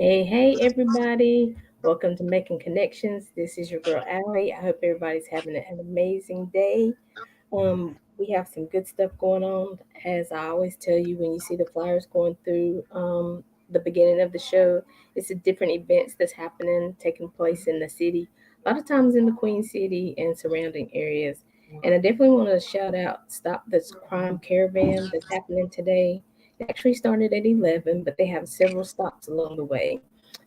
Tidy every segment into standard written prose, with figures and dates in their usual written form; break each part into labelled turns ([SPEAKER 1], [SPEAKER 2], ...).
[SPEAKER 1] Hey, everybody. Welcome to Making Connections. This is your girl, Allie. I hope everybody's having an amazing day. We have some good stuff going on. As I always tell you, when you see the flyers going through the beginning of the show, it's the different events that's happening, taking place in the city, a lot of times in the Queen City and surrounding areas. And I definitely want to shout out Stop This Crime Caravan that's happening today. It actually started at 11, but they have several stops along the way.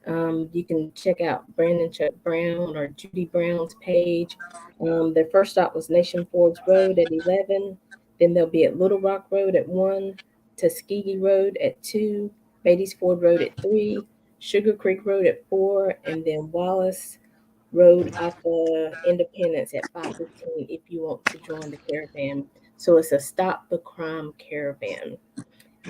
[SPEAKER 1] You can check out Brandon Chuck Brown or Judy Brown's page. Their first stop was Nation Fords Road at 11. Then they'll be at Little Rock Road at 1, Tuskegee Road at 2, Beatty's Ford Road at 3, Sugar Creek Road at 4, and then Wallace Road off of Independence at 5:15 if you want to join the caravan. So it's a Stop the Crime Caravan.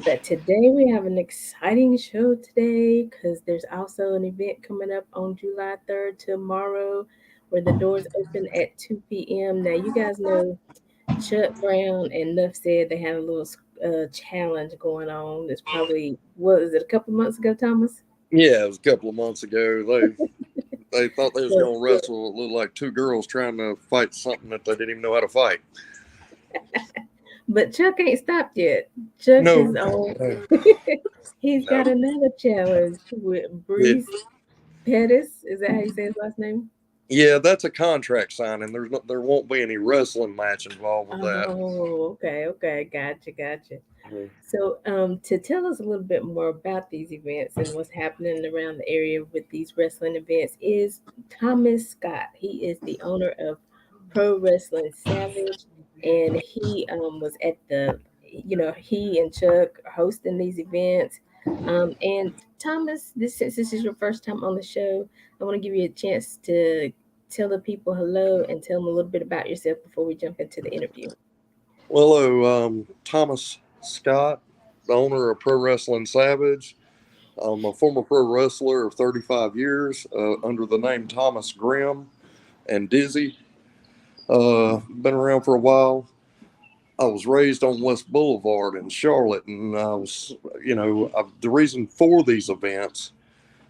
[SPEAKER 1] But today we have an exciting show today because there's also an event coming up on July 3rd tomorrow where the doors open at 2 p.m. Now, you guys know Chuck Brown and Nuff said they had a little challenge going on. It's probably, what is it, a couple months ago, Thomas?
[SPEAKER 2] Yeah, it was a couple of months ago. They thought they was
[SPEAKER 1] So,
[SPEAKER 2] gonna wrestle. It looked like two girls trying to fight something that they didn't even know how to fight.
[SPEAKER 1] but Chuck ain't stopped yet. Chuck
[SPEAKER 2] No,
[SPEAKER 1] is on.
[SPEAKER 2] no,
[SPEAKER 1] He's got
[SPEAKER 2] no.
[SPEAKER 1] another challenge with
[SPEAKER 2] It,
[SPEAKER 1] Brees Pettis. Is that how you say his last name?
[SPEAKER 2] yeah, that's a contract signing. There won't be any wrestling match involved with that.
[SPEAKER 1] Oh, okay, gotcha. So, to tell us a little bit more about these events and what's happening around the area with these wrestling events is Thomas Scott. He is the owner of Pro Wrestling Savage, and he was at he and Chuck are hosting these events. And Thomas, since this is your first time on the show, I want to give you a chance to tell the people hello and tell them a little bit about yourself before we jump into the interview.
[SPEAKER 2] Well, hello, Thomas Scott, the owner of Pro Wrestling Savage. I'm a former pro wrestler of 35 years under the name Thomas Grimm and Dizzy. Been around for a while. I was raised on West Boulevard in Charlotte, and the reason for these events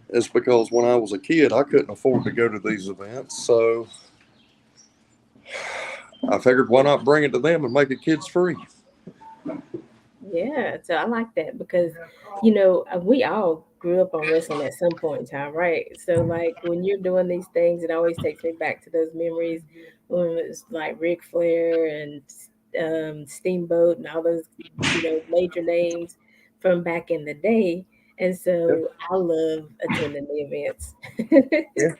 [SPEAKER 2] is because when I was a kid, I couldn't afford to go to these events, so I figured why not bring it to them and make it kids free.
[SPEAKER 1] Yeah, so I like that because, we all grew up on wrestling at some point in time, right? So, like, when you're doing these things, it always takes me back to those memories when it was like Ric Flair and Steamboat and all those, major names from back in the day. And
[SPEAKER 2] Yeah.
[SPEAKER 1] so I love attending the events.
[SPEAKER 2] Yeah.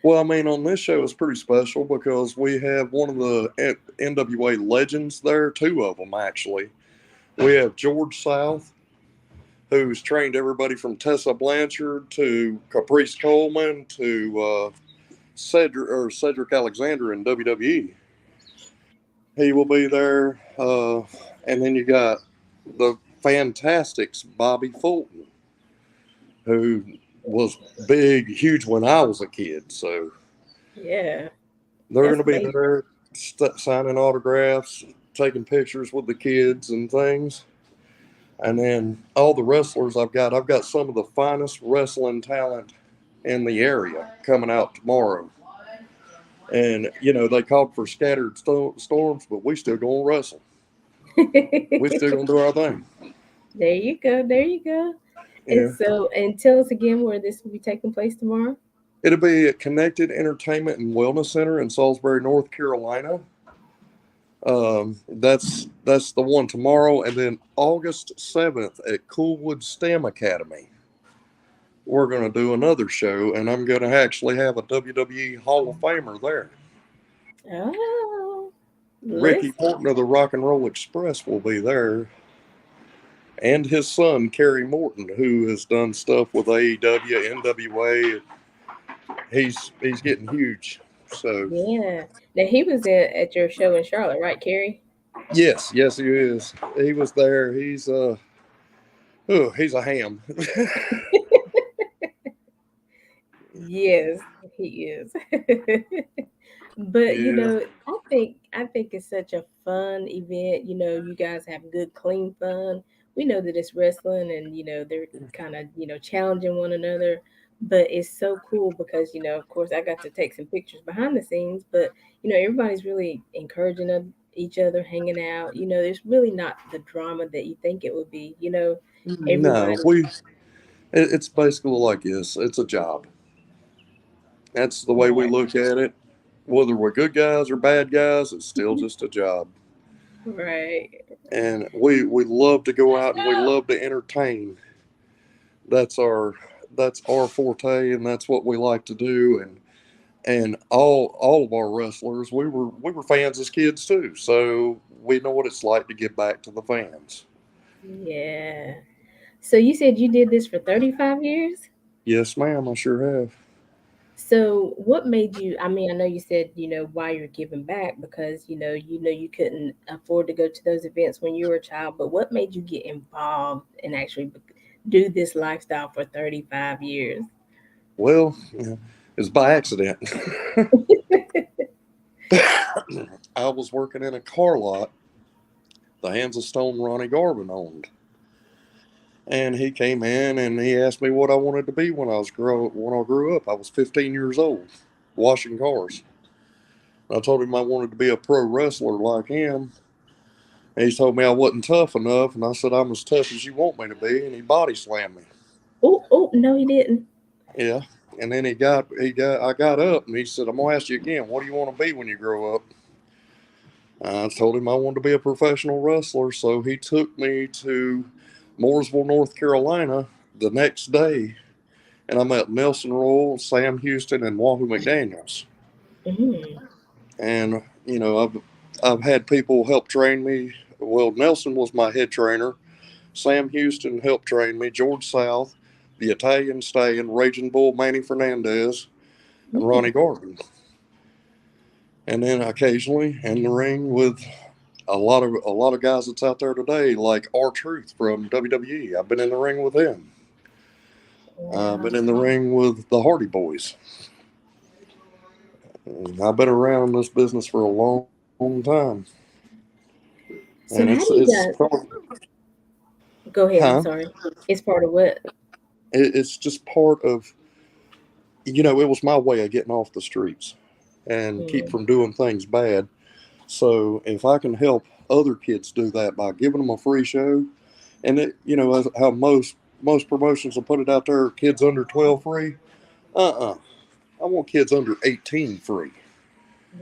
[SPEAKER 2] Well, I mean, on this show it's pretty special because we have one of the NWA legends there, two of them actually. We have George South, who's trained everybody from Tessa Blanchard to Caprice Coleman to Cedric Alexander in WWE. He will be there. And then you got the Fantastics, Bobby Fulton, who was big, huge when I was a kid. So
[SPEAKER 1] Yeah,
[SPEAKER 2] they're going
[SPEAKER 1] that's
[SPEAKER 2] to be
[SPEAKER 1] amazing.
[SPEAKER 2] there signing autographs, taking pictures with the kids and things. And then all the wrestlers I've got some of the finest wrestling talent in the area coming out tomorrow. And, they called for scattered storms, but we still going to wrestle. We still going to do our thing.
[SPEAKER 1] There you go. And
[SPEAKER 2] Yeah.
[SPEAKER 1] so, and tell us again where this will be taking place tomorrow.
[SPEAKER 2] It'll be at Connected Entertainment and Wellness Center in Salisbury, North Carolina. That's the one tomorrow, and then August 7th at Coolwood STEM Academy. We're going to do another show, and I'm going to actually have a WWE Hall of Famer there.
[SPEAKER 1] Oh,
[SPEAKER 2] Ricky
[SPEAKER 1] listen.
[SPEAKER 2] Morton of the Rock and Roll Express will be there, and his son Kerry Morton, who has done stuff with AEW, NWA. He's getting huge. So
[SPEAKER 1] Yeah. Now he was at your show in Charlotte, right, Carrie?
[SPEAKER 2] yes, he is. He was there. He's a ham.
[SPEAKER 1] Yes, he is. But
[SPEAKER 2] Yeah.
[SPEAKER 1] I think it's such a fun event. You guys have good, clean fun we know that it's wrestling and they're kind of challenging one another, but it's so cool because of course I got to take some pictures behind the scenes, but everybody's really encouraging each other, hanging out. There's really not the drama that you think it would be.
[SPEAKER 2] No,
[SPEAKER 1] Everybody.
[SPEAKER 2] it's basically like this. It's a job. That's the way we
[SPEAKER 1] Right.
[SPEAKER 2] look at it. Whether we're good guys or bad guys, it's still just a job.
[SPEAKER 1] Right.
[SPEAKER 2] And we love to go out and we love to entertain. That's our that's our forte, and that's what we like to do. And all of our wrestlers, we were fans as kids too, so we know what it's like to get back to the fans.
[SPEAKER 1] Yeah. So you said you did this for 35 years?
[SPEAKER 2] Yes, ma'am, I sure have.
[SPEAKER 1] So what made you, I mean, I know you said, why you're giving back because, you couldn't afford to go to those events when you were a child, but what made you get involved and actually do this lifestyle for 35 years?
[SPEAKER 2] Well, it's by accident. I was working in a car lot the Hands of Stone Ronnie Garvin owned. And he came in and he asked me what I wanted to be when I grew up. I was 15 years old, washing cars. I told him I wanted to be a pro wrestler like him. And he told me I wasn't tough enough, and I said I'm as tough as you want me to be, and he body slammed me.
[SPEAKER 1] Oh, oh, no, he didn't.
[SPEAKER 2] Yeah. And then I got up and he said, I'm gonna ask you again, what do you want to be when you grow up? I told him I wanted to be a professional wrestler, so he took me to Mooresville, North Carolina the next day, and I met Nelson Royal, Sam Houston, and Wahoo McDaniels.
[SPEAKER 1] Mm,
[SPEAKER 2] And I've had people help train me. Well, Nelson was my head trainer. Sam Houston helped train me. George South, the Italian Stallion, Raging Bull, Manny Fernandez, and Ronnie
[SPEAKER 1] mm.
[SPEAKER 2] Garvin. And then occasionally in the ring with a lot of guys that's out there today, like R Truth from WWE. I've been in the ring with him. I've
[SPEAKER 1] Wow.
[SPEAKER 2] been in the ring with the Hardy Boys. I've been around this business for a long time, and
[SPEAKER 1] So how do you
[SPEAKER 2] it's
[SPEAKER 1] guys go ahead? I'm
[SPEAKER 2] huh?
[SPEAKER 1] sorry. It's part of what?
[SPEAKER 2] It's just part of it was my way of getting off the streets and keep
[SPEAKER 1] Mm,
[SPEAKER 2] from doing things bad. So if I can help other kids do that by giving them a free show, and how most promotions will put it out there, kids under 12 free. I want kids under 18 free.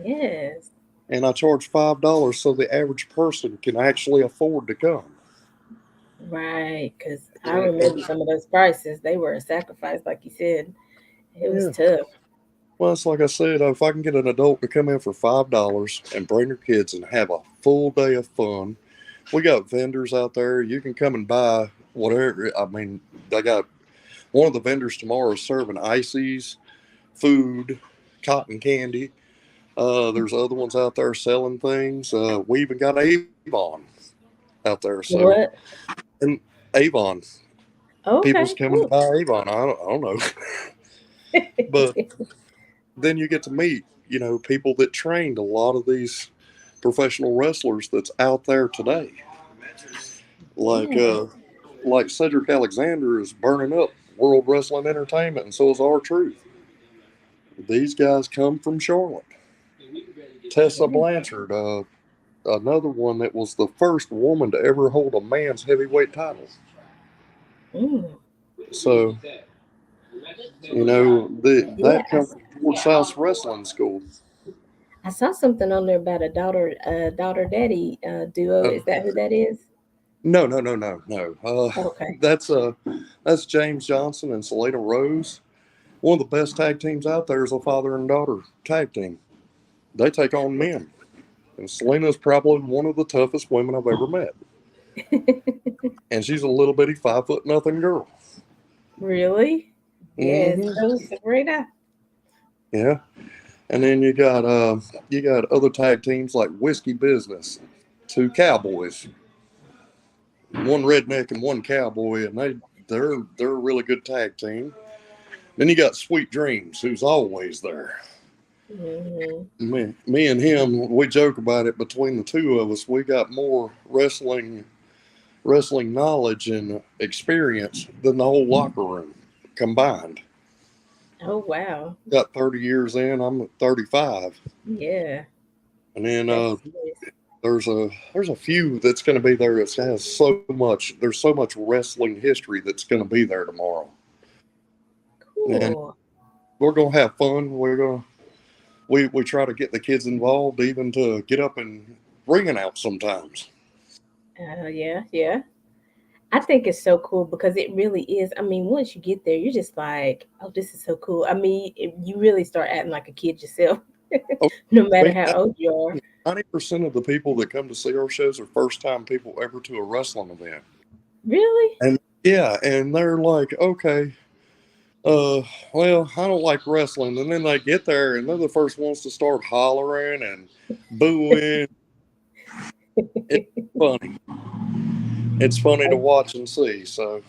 [SPEAKER 1] yes.
[SPEAKER 2] And I charge $5 so the average person can actually afford to come.
[SPEAKER 1] Right. Because I remember
[SPEAKER 2] And,
[SPEAKER 1] some of those prices. They were a sacrifice, like you said. It was
[SPEAKER 2] yeah.
[SPEAKER 1] tough.
[SPEAKER 2] Well, it's like I said, if I can get an adult to come in for $5 and bring their kids and have a full day of fun, we got vendors out there. You can come and buy whatever. I mean, they got one of the vendors tomorrow is serving ices, food, cotton candy. There's other ones out there selling things. We even got Avon out there. So,
[SPEAKER 1] What?
[SPEAKER 2] and Avon, people's
[SPEAKER 1] Okay,
[SPEAKER 2] coming to
[SPEAKER 1] cool.
[SPEAKER 2] buy Avon. I don't know. But then you get to meet, people that trained a lot of these professional wrestlers that's out there today. Like,
[SPEAKER 1] Yeah.
[SPEAKER 2] uh, like Cedric Alexander is burning up World Wrestling Entertainment, and so is R Truth. These guys come from Charlotte. Tessa
[SPEAKER 1] Yeah.
[SPEAKER 2] Blanchard, another one that was the first woman to ever hold a man's heavyweight title.
[SPEAKER 1] Mm.
[SPEAKER 2] So,
[SPEAKER 1] Yeah.
[SPEAKER 2] that comes from George South's wrestling school.
[SPEAKER 1] I saw something on there about a daughter daddy duo.
[SPEAKER 2] Uh,
[SPEAKER 1] Is that who that is?
[SPEAKER 2] no, no, no, no, no.
[SPEAKER 1] Okay.
[SPEAKER 2] That's James Johnson and Selena Rose. One of the best tag teams out there is a father and daughter tag team. They take on men, and Selena's probably one of the toughest women I've ever met. And she's a little bitty 5 foot nothing girl.
[SPEAKER 1] Really? Yes.
[SPEAKER 2] Hmm.
[SPEAKER 1] Oh, Sabrina.
[SPEAKER 2] Yeah. And then you got other tag teams like Whiskey Business, two cowboys, one redneck and one cowboy, and they're a really good tag team. Then you got Sweet Dreams, who's always there.
[SPEAKER 1] Hmm.
[SPEAKER 2] Me and him, we joke about it. Between the two of us, we got more wrestling knowledge and experience than the whole locker room combined.
[SPEAKER 1] Oh wow.
[SPEAKER 2] Got 30 years in. I'm at 35,
[SPEAKER 1] Yeah.
[SPEAKER 2] and then
[SPEAKER 1] That's nice.
[SPEAKER 2] there's a few that's going to be there that has so much. There's so much wrestling history that's going to be there tomorrow, and
[SPEAKER 1] Cool.
[SPEAKER 2] we're going to have fun. We try to get the kids involved, even to get up and ringing out sometimes.
[SPEAKER 1] Yeah, yeah. I think it's so cool because it really is. I mean, once you get there, you're just like, oh, this is so cool. I mean, you really start acting like a kid yourself,
[SPEAKER 2] Oh,
[SPEAKER 1] no matter
[SPEAKER 2] man,
[SPEAKER 1] how old you are.
[SPEAKER 2] 90% of the people that come to see our shows are first time people ever to a wrestling event.
[SPEAKER 1] Really?
[SPEAKER 2] And yeah, and they're like, okay, uh, well, I don't like wrestling. And then they get there and they're the first ones to start hollering and booing. It's funny. It's funny to
[SPEAKER 1] I-
[SPEAKER 2] watch and see. So,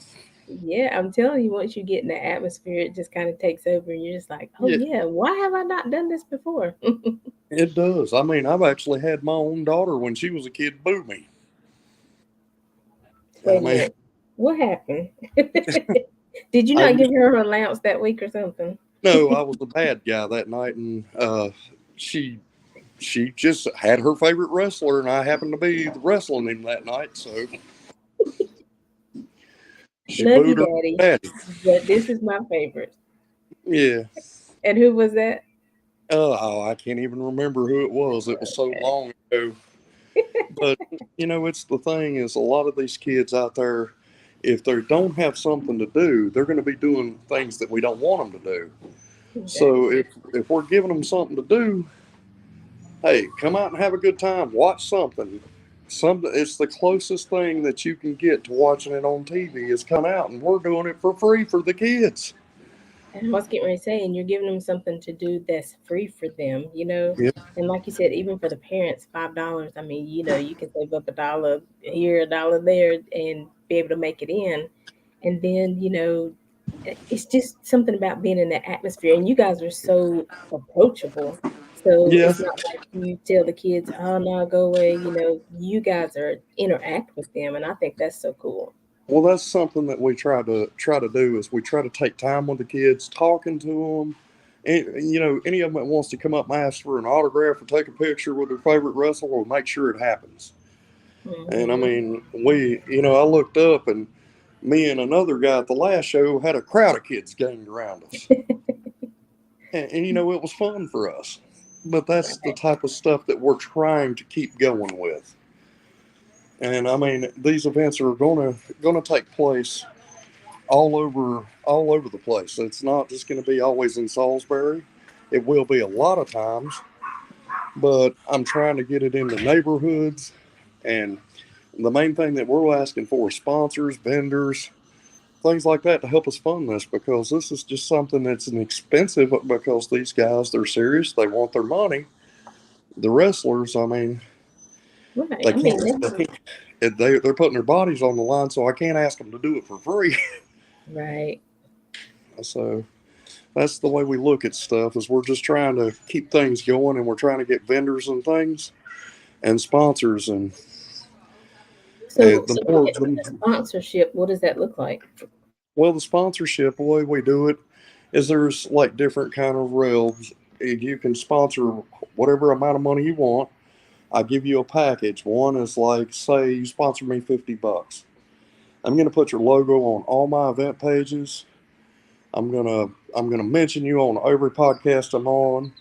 [SPEAKER 1] yeah, I'm telling you, once you get in the atmosphere, it just kind of takes over, and you're just like, oh
[SPEAKER 2] yeah,
[SPEAKER 1] yeah, why have I not done this before?
[SPEAKER 2] it does. I mean, I've actually had my own daughter when she was a kid boo me. I
[SPEAKER 1] Wait a
[SPEAKER 2] mean,
[SPEAKER 1] minute, what happened? Did you
[SPEAKER 2] I
[SPEAKER 1] not
[SPEAKER 2] used
[SPEAKER 1] give her her allowance that week or something?
[SPEAKER 2] to know I was the bad guy that night, and she she just had her favorite wrestler, and I happened to be wrestling him that night, so she
[SPEAKER 1] Love you,
[SPEAKER 2] booed her
[SPEAKER 1] Daddy,
[SPEAKER 2] daddy.
[SPEAKER 1] but this is my favorite.
[SPEAKER 2] Yeah.
[SPEAKER 1] And who was that?
[SPEAKER 2] Oh, I can't even remember who it was. It was so
[SPEAKER 1] Okay.
[SPEAKER 2] long ago. But it's the thing is a lot of these kids out there, if they don't have something to do, they're going to be doing things that we don't want them to do. So
[SPEAKER 1] Exactly.
[SPEAKER 2] if we're giving them something to do, hey, come out and have a good time. Watch something. Something. It's the closest thing that you can get to watching it on TV is come out, and we're doing it for free for the kids.
[SPEAKER 1] And I was getting ready to say, and you're giving them something to do that's free for them, you know?
[SPEAKER 2] Yeah.
[SPEAKER 1] And like you said, even for the parents, $5, I mean, you can save up a dollar here, a dollar there, and be able to make it in. And then, it's just something about being in that atmosphere. And you guys are so approachable. So
[SPEAKER 2] Yeah.
[SPEAKER 1] it's not like you tell the kids, oh, no, go away. You guys are interact with them. And I think that's so cool.
[SPEAKER 2] Well, that's something that we try to do is we try to take time with the kids, talking to them. And, any of them that wants to come up and ask for an autograph or take a picture with their favorite wrestler, we'll make sure it happens. And I
[SPEAKER 1] Hmm.
[SPEAKER 2] mean, I looked up and me and another guy at the last show had a crowd of kids gathered around us. And it was fun for us. But that's the
[SPEAKER 1] Right.
[SPEAKER 2] type of stuff that we're trying to keep going with. And I mean, these events are gonna take place all over the place. It's not just going to be always in Salisbury. It will be a lot of times, but I'm trying to get it into neighborhoods. And the main thing that we're asking for is sponsors, vendors, things like that to help us fund this because this is just something that's inexpensive because these guys, they're serious. They want their money. The wrestlers, I mean,
[SPEAKER 1] Right.
[SPEAKER 2] they
[SPEAKER 1] I mean,
[SPEAKER 2] can't, they're putting their bodies on the line, so I can't ask them to do it for free.
[SPEAKER 1] right.
[SPEAKER 2] So that's the way we look at stuff is we're just trying to keep things going and we're trying to get vendors and things and sponsors and
[SPEAKER 1] So
[SPEAKER 2] the
[SPEAKER 1] when
[SPEAKER 2] more
[SPEAKER 1] it comes to sponsorship, what does that look like?
[SPEAKER 2] well the sponsorship the way we do it is there's like different kind of rails. You can sponsor whatever amount of money you want. I give you a package. One is like say you sponsor me $50. I'm going to put your logo on all my event pages. I'm gonna mention you on every podcast I'm on.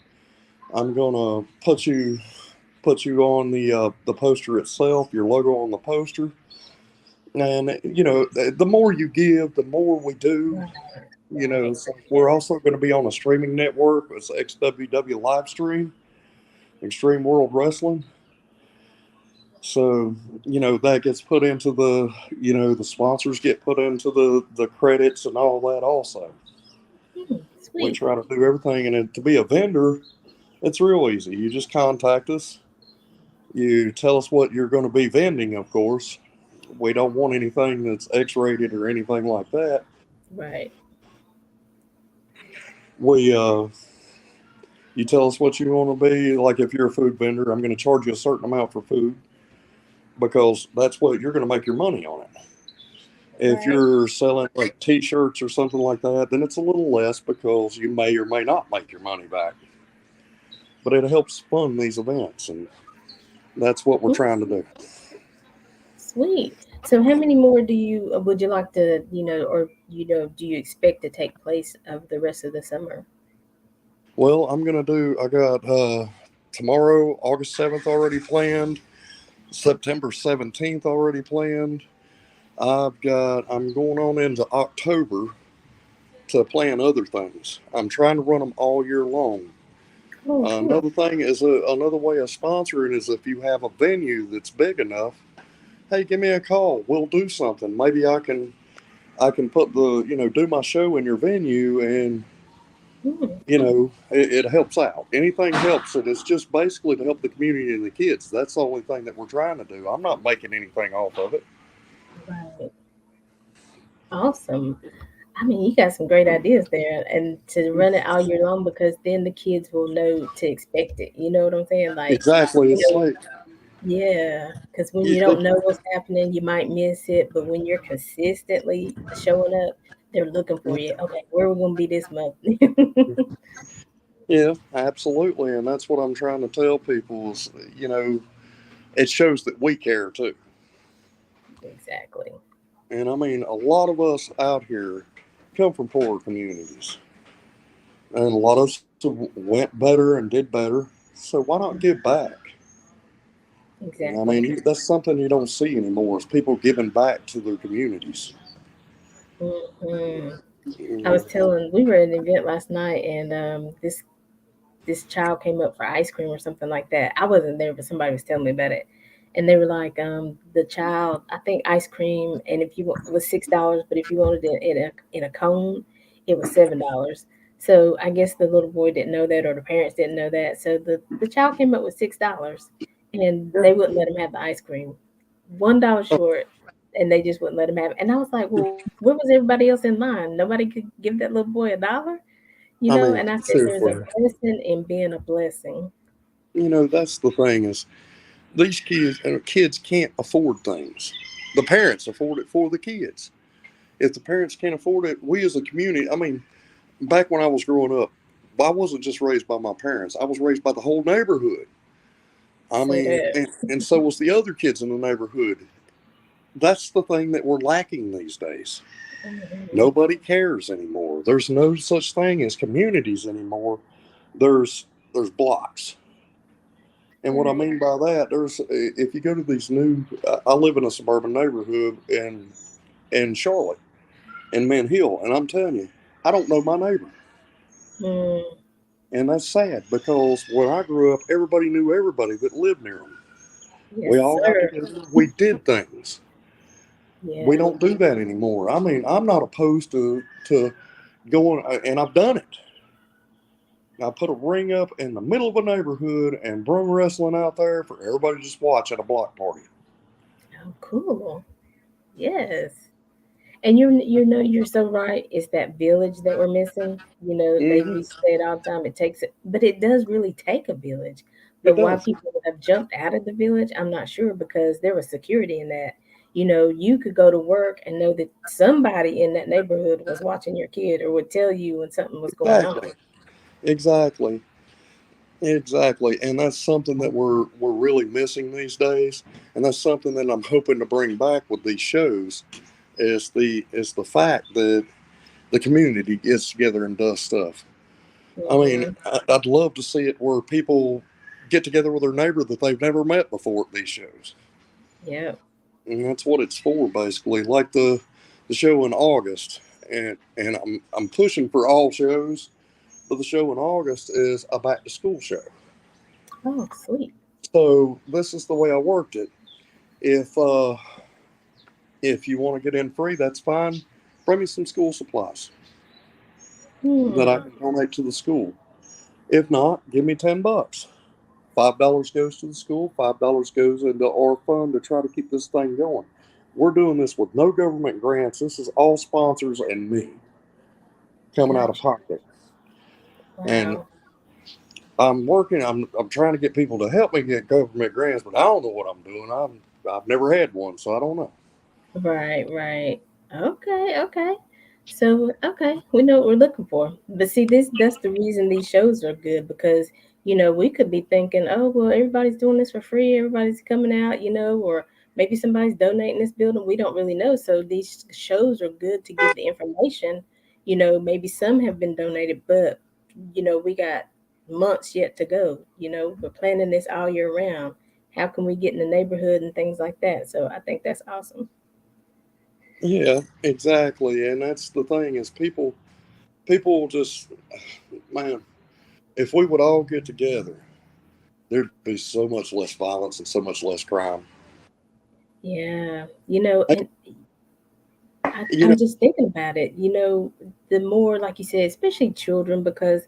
[SPEAKER 2] I'm gonna put you on the poster itself, your logo on the poster, and the more you give, the more we do.
[SPEAKER 1] Right. Right.
[SPEAKER 2] So we're
[SPEAKER 1] Yeah.
[SPEAKER 2] also going to be on a streaming network. It's XWW live stream, Extreme World Wrestling. So that gets put into the sponsors get put into the credits and all that. Also, we
[SPEAKER 1] Sweet.
[SPEAKER 2] try to do everything, and to be a vendor, it's real easy. You just contact us. You tell us what you're going to be vending, of course. We don't want anything that's X-rated or anything like that.
[SPEAKER 1] Right.
[SPEAKER 2] We, you tell us what you want to be. Like if you're a food vendor, I'm going to charge you a certain amount for food. because that's what you're going to make your money on it. If
[SPEAKER 1] Right.
[SPEAKER 2] you're selling like T-shirts or something like that, then it's a little less because you may or may not make your money back. But it helps fund these events, and that's what we're trying to do.
[SPEAKER 1] Sweet. So how many more do you would you like to, or do you expect to take place of the rest of the summer?
[SPEAKER 2] Well, I'm gonna do. I got tomorrow, August 7th, already planned. September 17th already planned. I'm going on into October to plan other things. I'm trying to run them all year long.
[SPEAKER 1] Oh, cool.
[SPEAKER 2] Another thing is another way of sponsoring is if you have a venue that's big enough. Hey, give me a call. We'll do something. Maybe I can put the do my show in your venue, and
[SPEAKER 1] Hmm.
[SPEAKER 2] it helps out. Anything helps, and it's just basically to help the community and the kids. That's the only thing that we're trying to do. I'm not making anything off of it.
[SPEAKER 1] Right. Awesome. I mean, you got some great ideas there, and to run it all year long because then the kids will know to expect it. You know what I'm saying? Like,
[SPEAKER 2] Exactly.
[SPEAKER 1] you
[SPEAKER 2] It's
[SPEAKER 1] know,
[SPEAKER 2] like
[SPEAKER 1] yeah. Because when you
[SPEAKER 2] they,
[SPEAKER 1] don't know what's happening, you might miss it. But when you're consistently showing up, they're looking for you. Okay, where are we gonna be this month?
[SPEAKER 2] yeah, absolutely, and that's what I'm trying to tell people is it shows that we care too.
[SPEAKER 1] Exactly.
[SPEAKER 2] And I mean, a lot of us out here come from poor communities, and a lot of us went better and did better. So why not give back? I
[SPEAKER 1] Exactly.
[SPEAKER 2] mean, that's something you don't see anymore. Is people giving back to their communities.
[SPEAKER 1] Hmm.
[SPEAKER 2] You
[SPEAKER 1] I was
[SPEAKER 2] know,
[SPEAKER 1] telling we were at an event last night, and this child came up for ice cream or something like that. I wasn't there, but somebody was telling me about it, and they were like, the child, I think ice cream, and if you was $6, but if you wanted it in a cone, it was $7. So I guess the little boy didn't know that, or the parents didn't know that. So the child came up with $6, and
[SPEAKER 2] yeah.
[SPEAKER 1] they wouldn't let him have the ice cream. $1 short, and they just wouldn't let him have it. And I was like, well, where was everybody else in line? Nobody could give that little boy $1,
[SPEAKER 2] I mean,
[SPEAKER 1] And I said, there's a
[SPEAKER 2] seriously,
[SPEAKER 1] blessing in being a blessing.
[SPEAKER 2] that's the thing is these kids can't afford things. The parents afford it for the kids. If the parents can't afford it, we as a community. I mean, back when I was growing up, I wasn't just raised by my parents. I was raised by the whole neighborhood. I
[SPEAKER 1] Say
[SPEAKER 2] mean,
[SPEAKER 1] that.
[SPEAKER 2] and so was the other kids in the neighborhood. That's the thing that we're lacking these days.
[SPEAKER 1] Mhm.
[SPEAKER 2] Nobody cares anymore. There's no such thing as communities anymore. There's blocks. And what I
[SPEAKER 1] Right.
[SPEAKER 2] mean by that, there's if you go to these new, I live in a suburban neighborhood in Charlotte, in Mint Hill, and I'm telling you, I don't know my neighbor,
[SPEAKER 1] Mm,
[SPEAKER 2] and that's sad because when I grew up, everybody knew everybody that lived near them.
[SPEAKER 1] yes,
[SPEAKER 2] We all got
[SPEAKER 1] sir.
[SPEAKER 2] together, we did things. We
[SPEAKER 1] Yeah.
[SPEAKER 2] don't do that anymore. I mean, I'm not opposed to going, and I've done it. I put a ring up in the middle of a neighborhood and brung wrestling out there for everybody to just watch at a block party.
[SPEAKER 1] Oh, cool. Yes. And you're so right. It's that village that we're missing. We
[SPEAKER 2] Hmm.
[SPEAKER 1] say it all the time. It takes it, but it does really take a village.
[SPEAKER 2] It
[SPEAKER 1] But why
[SPEAKER 2] does.
[SPEAKER 1] people have jumped out of the village, I'm not sure because there was security in that. You could go to work and know that somebody in that neighborhood was watching your kid or would tell you when something was going on.
[SPEAKER 2] Exactly. Exactly. Exactly. And that's something that we're really missing these days. And that's something that I'm hoping to bring back with these shows is the fact that the community gets together and does stuff. I mean,
[SPEAKER 1] Hmm.
[SPEAKER 2] I'd love to see it where people get together with their neighbor that they've never met before at these shows.
[SPEAKER 1] Yeah.
[SPEAKER 2] And that's what it's for, basically. Like the show in August, and I'm pushing for all shows, but the show in August is a back to school show.
[SPEAKER 1] Oh, sweet.
[SPEAKER 2] So this is the way I worked it. If uh, if you want to get in free, that's fine. Bring me some school supplies that I
[SPEAKER 1] Hmm.
[SPEAKER 2] can donate to the school. If not, give me $10. $5 goes to the school. $5 goes into our fund to try to keep this thing going. We're doing this with no government grants. This is all sponsors and me coming out of
[SPEAKER 1] Gotcha.
[SPEAKER 2] pocket. And
[SPEAKER 1] Wow.
[SPEAKER 2] I'm working. I'm trying to get people to help me get government grants, but I don't know what I'm doing. I've never had one, so I don't know.
[SPEAKER 1] Right, right. Okay, okay. So, okay, we know what we're looking for. But see, this that's the reason these shows are good because, we could be thinking, oh, well, everybody's doing this for free, everybody's coming out, or maybe somebody's donating this building. We don't really know. So these shows are good to give the information. Maybe some have been donated, but we got months yet to go. We're planning this all year round. How can we get in the neighborhood and things like that? So I think that's awesome.
[SPEAKER 2] Yeah, exactly. And that's the thing is people just man, if we would all get together, there'd be so much less violence and so much less crime.
[SPEAKER 1] Yeah,
[SPEAKER 2] I,
[SPEAKER 1] and
[SPEAKER 2] you know,
[SPEAKER 1] I'm just thinking about it. The more, like you said, especially children, because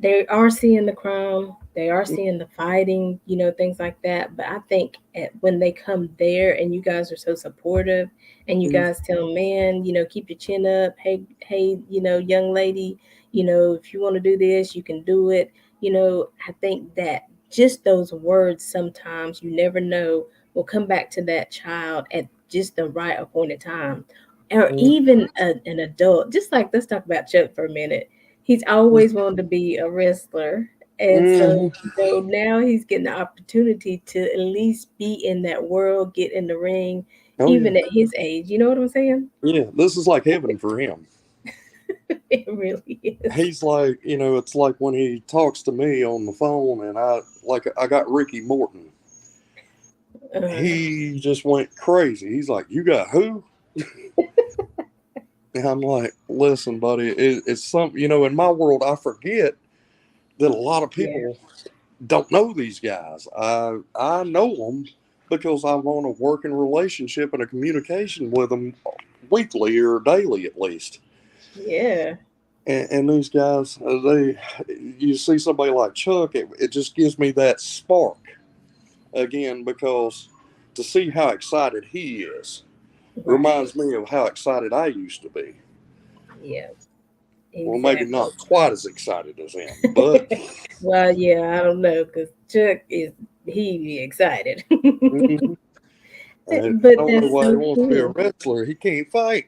[SPEAKER 1] they are seeing the crime, they are seeing the fighting, things like that. But I think when they come there and you guys are so supportive and you
[SPEAKER 2] mm,
[SPEAKER 1] guys tell them, man, keep your chin up. Hey, hey, young lady, if you want to do this, you can do it. I think that just those words sometimes you never know will come back to that child at just the right appointed time. Or
[SPEAKER 2] mm,
[SPEAKER 1] even an adult, just like let's talk about Chuck for a minute. He's always wanted to be a wrestler. And so,
[SPEAKER 2] mm,
[SPEAKER 1] now he's getting the opportunity to at least be in that world, get in the ring,
[SPEAKER 2] oh yeah,
[SPEAKER 1] even at his age. You know what I'm saying?
[SPEAKER 2] yeah. This is like heaven for him.
[SPEAKER 1] It really is.
[SPEAKER 2] He's like, it's like when he talks to me on the phone, and I got Ricky Morton.
[SPEAKER 1] Uh,
[SPEAKER 2] He just went crazy. He's like, "You got who?" And I'm like, "Listen, buddy, it's something. In my world, I forget that a lot of
[SPEAKER 1] yeah,
[SPEAKER 2] people don't know these guys. I know them because I'm on a working relationship and a communication with them weekly or daily at least.
[SPEAKER 1] yeah,
[SPEAKER 2] And these guys, you see somebody like Chuck, it just gives me that spark again because to see how excited he is
[SPEAKER 1] right.
[SPEAKER 2] reminds me of how excited I used to be.
[SPEAKER 1] Yeah,
[SPEAKER 2] Well, maybe
[SPEAKER 1] exactly.
[SPEAKER 2] not quite as excited as him, but
[SPEAKER 1] Well, yeah, I don't know because Chuck is he be excited,
[SPEAKER 2] mhm. I
[SPEAKER 1] but
[SPEAKER 2] don't know
[SPEAKER 1] that's
[SPEAKER 2] why he
[SPEAKER 1] so
[SPEAKER 2] wants to be a
[SPEAKER 1] cool.
[SPEAKER 2] wrestler. He can't fight.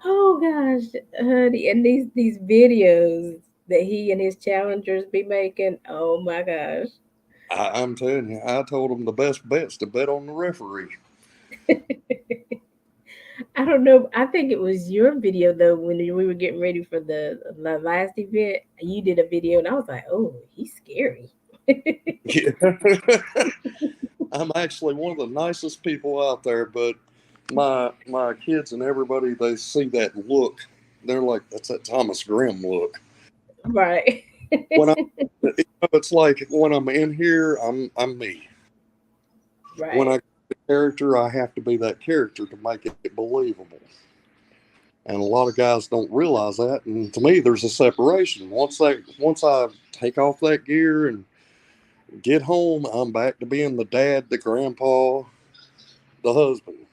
[SPEAKER 1] Oh gosh, honey, and these videos that he and his challengers be making. Oh my gosh.
[SPEAKER 2] I'm telling you, I told him the best bet's to bet on the referee.
[SPEAKER 1] I don't know. I think it was your video though when we were getting ready for the last event. You did a video, and I was like, "Oh, he's scary."
[SPEAKER 2] Yeah. I'm actually one of the nicest people out there, but my kids and everybody they see that look, they're like, "That's that Thomas Grimm look."
[SPEAKER 1] Right.
[SPEAKER 2] When it's like when I'm in here, I'm me. When
[SPEAKER 1] Right.
[SPEAKER 2] I the character, I have to be that character to make it believable. And a lot of guys don't realize that. And to me, there's a separation. Once I take off that gear and get home, I'm back to being the dad, the grandpa, the husband.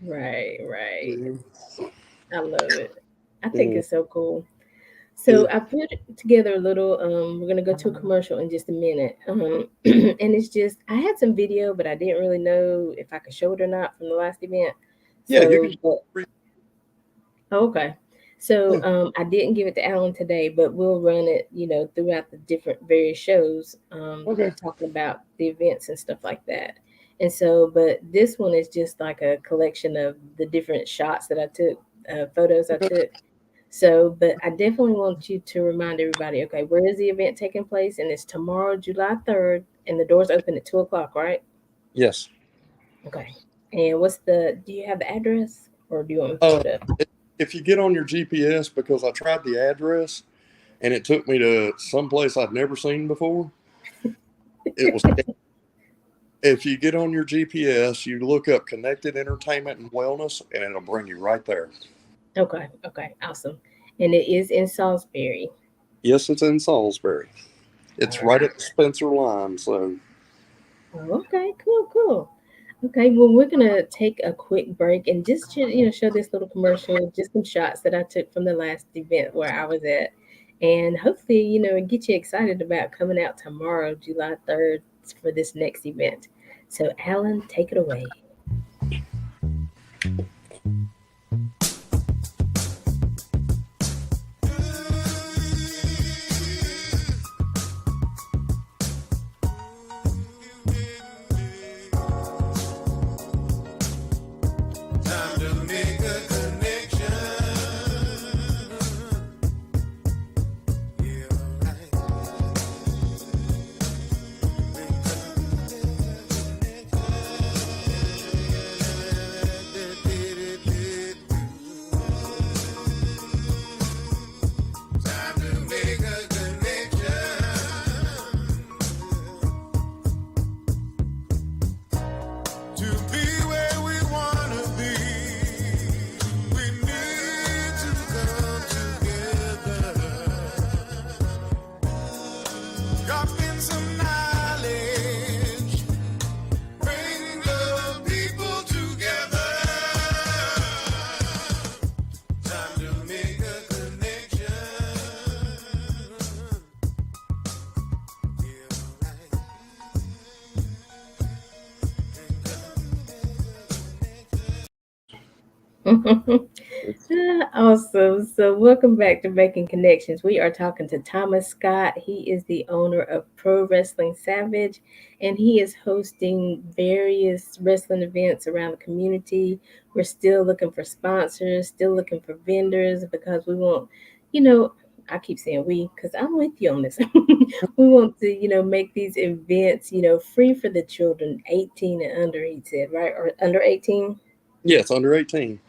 [SPEAKER 1] Right. Right.
[SPEAKER 2] Mhm.
[SPEAKER 1] I love it. I think
[SPEAKER 2] Yeah,
[SPEAKER 1] it's so cool.
[SPEAKER 2] yeah,
[SPEAKER 1] So I put together a little. We're gonna go to a commercial in just a minute. And it's just I had some video, but I didn't really know if I could show it or not from the last event.
[SPEAKER 2] yeah. You can.
[SPEAKER 1] So, but okay. So
[SPEAKER 2] Yeah,
[SPEAKER 1] I didn't give it to Alan today, but we'll run it, throughout the different various shows,
[SPEAKER 2] okay,
[SPEAKER 1] talking about the events and stuff like that. And so, but this one is just like a collection of the different shots that I took, photos I
[SPEAKER 2] okay.
[SPEAKER 1] took. So, but I definitely want you to remind everybody, okay, where is the event taking place? And it's tomorrow, July 3rd, and the doors open at 2 o'clock, right?
[SPEAKER 2] Yes.
[SPEAKER 1] Okay. And do you have the address or do you want me to pull
[SPEAKER 2] Uh,
[SPEAKER 1] it up?
[SPEAKER 2] if you get on your GPS, because I tried the address and it took me to some place I'd never seen before. It was if you get on your GPS, you look up Connected Entertainment and Wellness, and it'll bring you right there.
[SPEAKER 1] Okay, okay, awesome. And it is in Salisbury.
[SPEAKER 2] Yes, it's in Salisbury. It's
[SPEAKER 1] All
[SPEAKER 2] right
[SPEAKER 1] right.
[SPEAKER 2] at the Spencer line. So,
[SPEAKER 1] Oh, okay, cool, cool. Okay, well, we're gonna take a quick break and just show this little commercial, just some shots that I took from the last event where I was at, and hopefully, get you excited about coming out tomorrow, July 3rd, for this next event. So, Alan, take it away.
[SPEAKER 3] Time to make a connection. Yeah, right. Time to make a connection. To be where we wanna be, we need to come together. Drop in some knowledge, bring the people together. Time to make a connection. Yeah, right.
[SPEAKER 1] Awesome. So, welcome back to Making Connections. We are talking to Thomas Scott. He is the owner of Pro Wrestling Savage, and he is hosting various wrestling events around the community. We're still looking for sponsors, still looking for vendors because we want, you know, I keep saying we because I'm with you on this. We want to, make these events, free for the children 18 and under, he said, right? Or under 18?
[SPEAKER 2] Yes, under 18.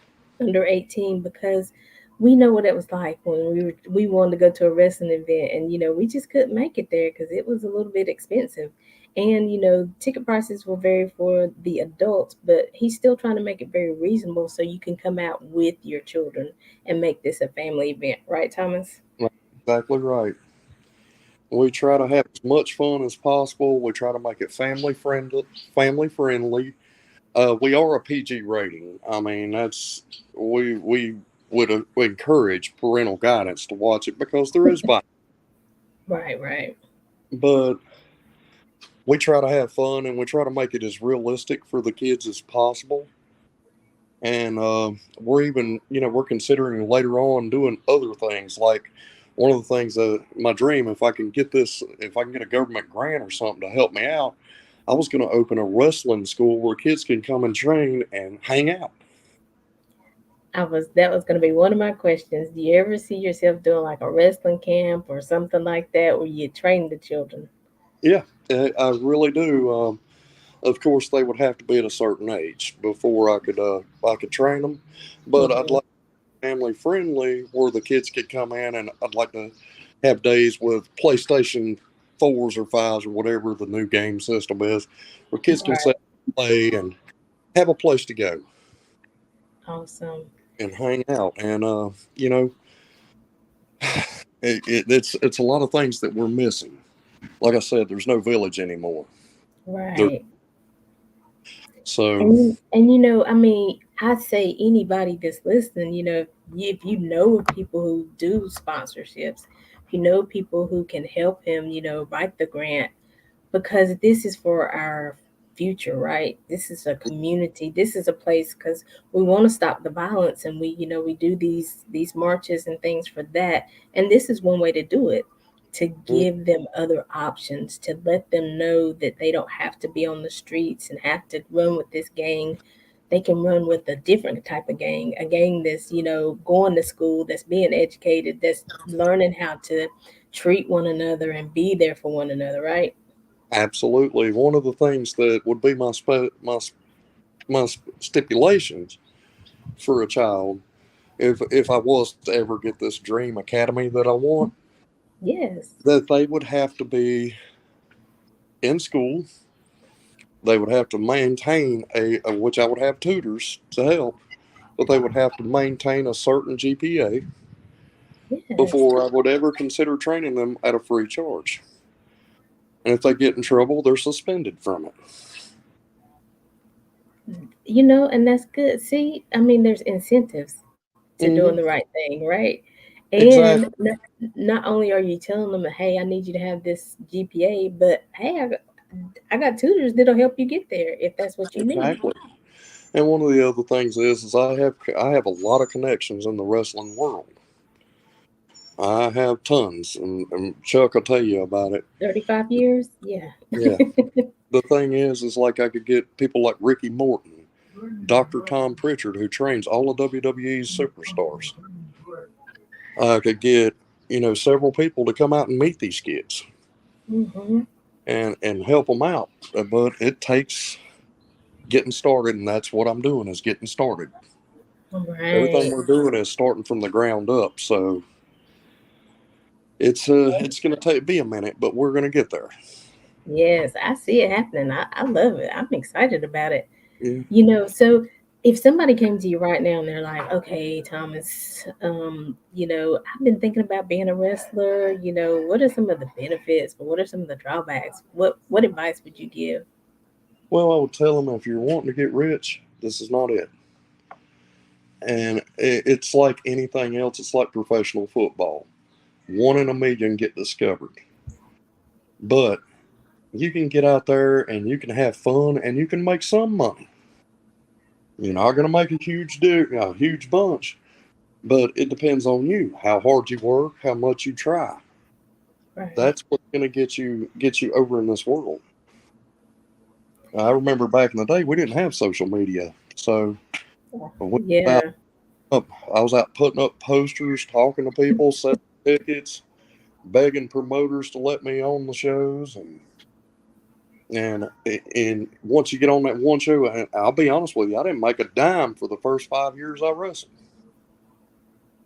[SPEAKER 1] Under 18, because we know what it was like when we wanted to go to a wrestling event, and we just couldn't make it there because it was a little bit expensive, and ticket prices will vary for the adults, but he's still trying to make it very reasonable so you can come out with your children and make this a family event, right, Thomas?
[SPEAKER 2] Right, exactly right. We try to have as much fun as possible. We try to make it family friendly. Family friendly. We are a PG rating. I mean, we would encourage parental guidance to watch it because there is violence.
[SPEAKER 1] Right, right.
[SPEAKER 2] But we try to have fun and we try to make it as realistic for the kids as possible. And we're even, we're considering later on doing other things. Like one of the things that my dream, if I can get a government grant or something to help me out, I was going to open a wrestling school where kids can come and train and hang out.
[SPEAKER 1] That was going to be one of my questions. Do you ever see yourself doing like a wrestling camp or something like that where you train the children?
[SPEAKER 2] Yeah, I really do. Of course, they would have to be at a certain age before I could train them. But I'd
[SPEAKER 1] Hmm.
[SPEAKER 2] like family friendly where the kids could come in, and I'd like to have days with PlayStation 4s or 5s or whatever the new game system is, where kids can sit
[SPEAKER 1] Right.
[SPEAKER 2] and play and have a place to go
[SPEAKER 1] Awesome.
[SPEAKER 2] and hang out. And you know, it's a lot of things that we're missing. Like I said, there's no village anymore. There,
[SPEAKER 1] Right.
[SPEAKER 2] so
[SPEAKER 1] And I mean, I say anybody that's listening, if you know of people who do sponsorships, if you know people who can help him, write the grant, because this is for our future, right? This is a community. This is a place because we want to stop the violence, and we do these marches and things for that. And this is one way to do it, to
[SPEAKER 2] mm,
[SPEAKER 1] give them other options, to let them know that they don't have to be on the streets and have to run with this gang. They can run with a different type of gang, a gang that's going to school, that's being educated, that's learning how to treat one another and be there for one another, right?
[SPEAKER 2] absolutely, one of the things that would be my stipulations for a child, if I was to ever get this dream academy that I want,
[SPEAKER 1] Yes.
[SPEAKER 2] that they would have to be in school. They would have to maintain which I would have tutors to help, but they would have to maintain a certain GPA
[SPEAKER 1] Yes.
[SPEAKER 2] before I would ever consider training them at a free charge. And if they get in trouble, they're suspended from it.
[SPEAKER 1] And that's good. See, I mean, there's incentives to doing the
[SPEAKER 2] Hmm.
[SPEAKER 1] right thing, right? And
[SPEAKER 2] Exactly.
[SPEAKER 1] not only are you telling them, hey, I need you to have this GPA, but hey, I got tutors that'll help you get there if that's what you need.
[SPEAKER 2] Exactly. And one of the other things is I have a lot of connections in the wrestling world. I have tons, and Chuck will tell you about it.
[SPEAKER 1] 35 years? Yeah.
[SPEAKER 2] Yeah. The thing is like I could get people like Ricky Morton, Dr. Tom Pritchard, who trains all of WWE's superstars. I could get, several people to come out and meet these kids
[SPEAKER 1] Hmm.
[SPEAKER 2] and help them out. But it takes getting started, and that's what I'm doing is getting started. Everything
[SPEAKER 1] Right.
[SPEAKER 2] we're doing is starting from the ground up. So it's going to take be a minute, but we're going to get there.
[SPEAKER 1] Yes, I see it happening. I love it. I'm excited about it.
[SPEAKER 2] Yeah.
[SPEAKER 1] So if somebody came to you right now and they're like, okay, Thomas, I've been thinking about being a wrestler, what are some of the benefits, but what are some of the drawbacks? What advice would you give?
[SPEAKER 2] Well, I would tell them if you're wanting to get rich, this is not it. And it's like anything else. It's like professional football. One in a million get discovered. But you can get out there and you can have fun and you can make some money. You're not going to make a huge bunch, but it depends on you. How hard you work, how much you try.
[SPEAKER 1] Right.
[SPEAKER 2] That's what's going to get you over in this world. I remember back in the day we didn't have social media, so when we were out
[SPEAKER 1] Yeah.
[SPEAKER 2] up, I was out putting up posters, talking to people, selling tickets, begging promoters to let me on the shows, and once you get on that one show, and I'll be honest with you, I didn't make a dime for the first 5 years I wrestled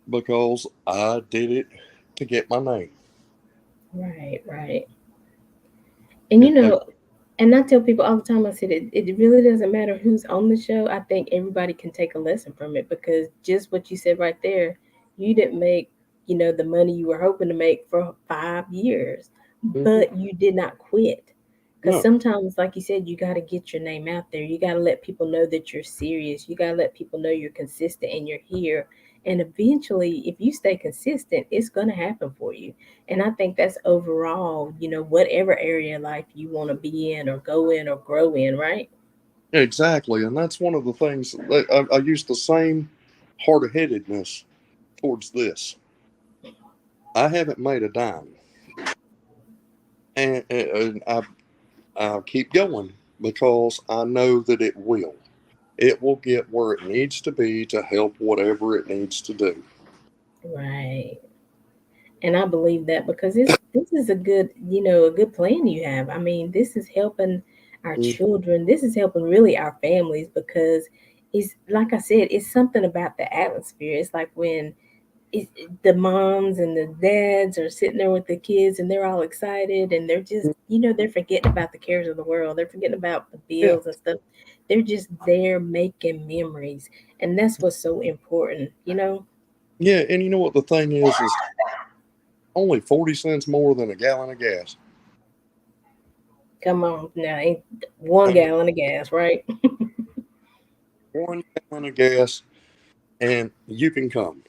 [SPEAKER 2] because I did it to get my name.
[SPEAKER 1] Right. Right. And
[SPEAKER 2] It, it,
[SPEAKER 1] and I tell people all the time, I said it really doesn't matter who's on the show. I think everybody can take a lesson from it because just what you said right there, you didn't make, the money you were hoping to make for 5 years,
[SPEAKER 2] mhm.
[SPEAKER 1] but you did not quit. Because
[SPEAKER 2] No,
[SPEAKER 1] sometimes, like you said, you got to get your name out there. You got to let people know that you're serious. You got to let people know you're consistent and you're here. And eventually, if you stay consistent, it's going to happen for you. And I think that's overall, whatever area of life you want to be in or go in or grow in, right?
[SPEAKER 2] exactly, and that's one of the things that I use the same hard headedness towards this. I haven't made a dime, and I'll keep going because I know that it will. It will get where it needs to be to help whatever it needs to do.
[SPEAKER 1] Right. And I believe that because this is a good plan you have. I mean, this is helping our
[SPEAKER 2] Mm,
[SPEAKER 1] children. This is helping really our families because it's like I said, it's something about the atmosphere. It's like when the moms and the dads are sitting there with the kids and they're all excited and they're just they're forgetting about the cares of the world, they're forgetting about the
[SPEAKER 2] yeah,
[SPEAKER 1] bills and stuff, they're just there making memories, and that's what's so important.
[SPEAKER 2] yeah, and you know what the thing is only 40 cents more than a gallon of gas.
[SPEAKER 1] Come on now, ain't 1 gallon of gas, right?
[SPEAKER 2] 1 gallon of gas, and you can come.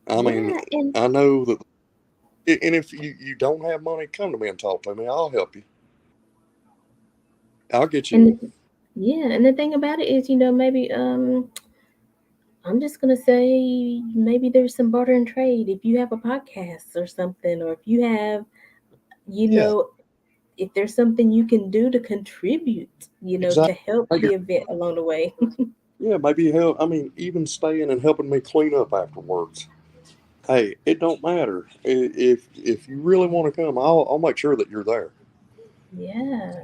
[SPEAKER 2] I mean,
[SPEAKER 1] Yeah. and
[SPEAKER 2] I know that, and if you don't have money, come to me and talk to me. I'll help you. I'll get you
[SPEAKER 1] and
[SPEAKER 2] in.
[SPEAKER 1] yeah, and the thing about it is, maybe I'm just gonna say maybe there's some barter and trade if you have a podcast or something, or if you have you
[SPEAKER 2] Yeah,
[SPEAKER 1] know if there's something you can do to contribute, to
[SPEAKER 2] exactly.
[SPEAKER 1] help
[SPEAKER 2] Make
[SPEAKER 1] the
[SPEAKER 2] it-
[SPEAKER 1] event along the way.
[SPEAKER 2] Yeah, maybe help. I mean, even staying and helping me clean up afterwards. Hey, it don't matter. If you really want to come, I'll make sure that you're there.
[SPEAKER 1] Yeah,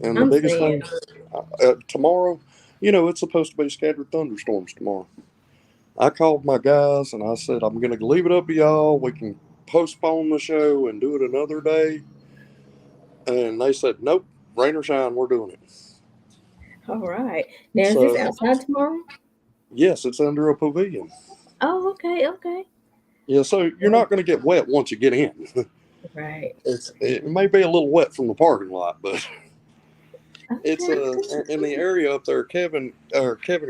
[SPEAKER 2] And the
[SPEAKER 1] I'm
[SPEAKER 2] biggest
[SPEAKER 1] saying,
[SPEAKER 2] thing tomorrow, it's supposed to be scattered thunderstorms tomorrow. I called my guys and I said I'm going to leave it up to y'all. We can postpone the show and do it another day. And they said nope, rain or shine, we're doing it.
[SPEAKER 1] all right. Now, is this
[SPEAKER 2] So
[SPEAKER 1] outside tomorrow?
[SPEAKER 2] yes, it's under a pavilion.
[SPEAKER 1] Oh, okay, okay.
[SPEAKER 2] Yeah, so you're
[SPEAKER 1] Yeah,
[SPEAKER 2] not going to get wet once you get in.
[SPEAKER 1] right.
[SPEAKER 2] It may be a little wet from the parking lot, but it's
[SPEAKER 1] Okay, okay.
[SPEAKER 2] in the area up there. Kevin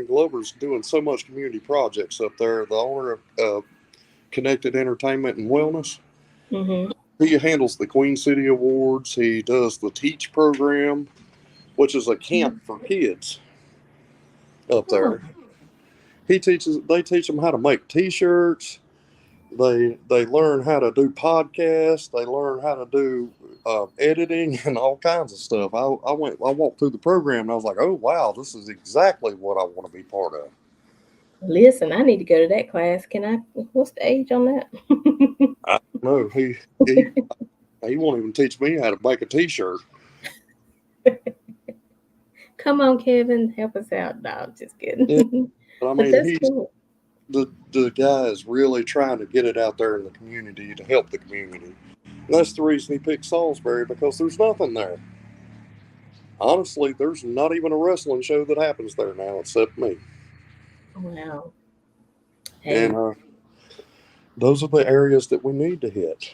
[SPEAKER 2] Glover's doing so much community projects up there. The owner of Connected Entertainment and Wellness.
[SPEAKER 1] Mhm.
[SPEAKER 2] He handles the Queen City Awards. He does the Teach program, which is a camp for kids up
[SPEAKER 1] Oh,
[SPEAKER 2] there. They teach them how to make T-shirts. They learn how to do podcasts. They learn how to do editing and all kinds of stuff. I walked through the program and I was like, oh wow, this is exactly what I want to be part of.
[SPEAKER 1] listen, I need to go to that class. Can I? What's the age on that?
[SPEAKER 2] I don't know. He won't even teach me how to make a T-shirt.
[SPEAKER 1] Come on, Kevin, help us out. No, I'm just
[SPEAKER 2] Yeah,
[SPEAKER 1] kidding.
[SPEAKER 2] but I
[SPEAKER 1] But
[SPEAKER 2] mean,
[SPEAKER 1] that's
[SPEAKER 2] he's
[SPEAKER 1] cool.
[SPEAKER 2] the guy is really trying to get it out there in the community to help the community. And that's the reason he picked Salisbury, because there's nothing there. Honestly, there's not even a wrestling show that happens there now except me.
[SPEAKER 1] Wow.
[SPEAKER 2] And
[SPEAKER 1] Hey,
[SPEAKER 2] those are the areas that we need to hit.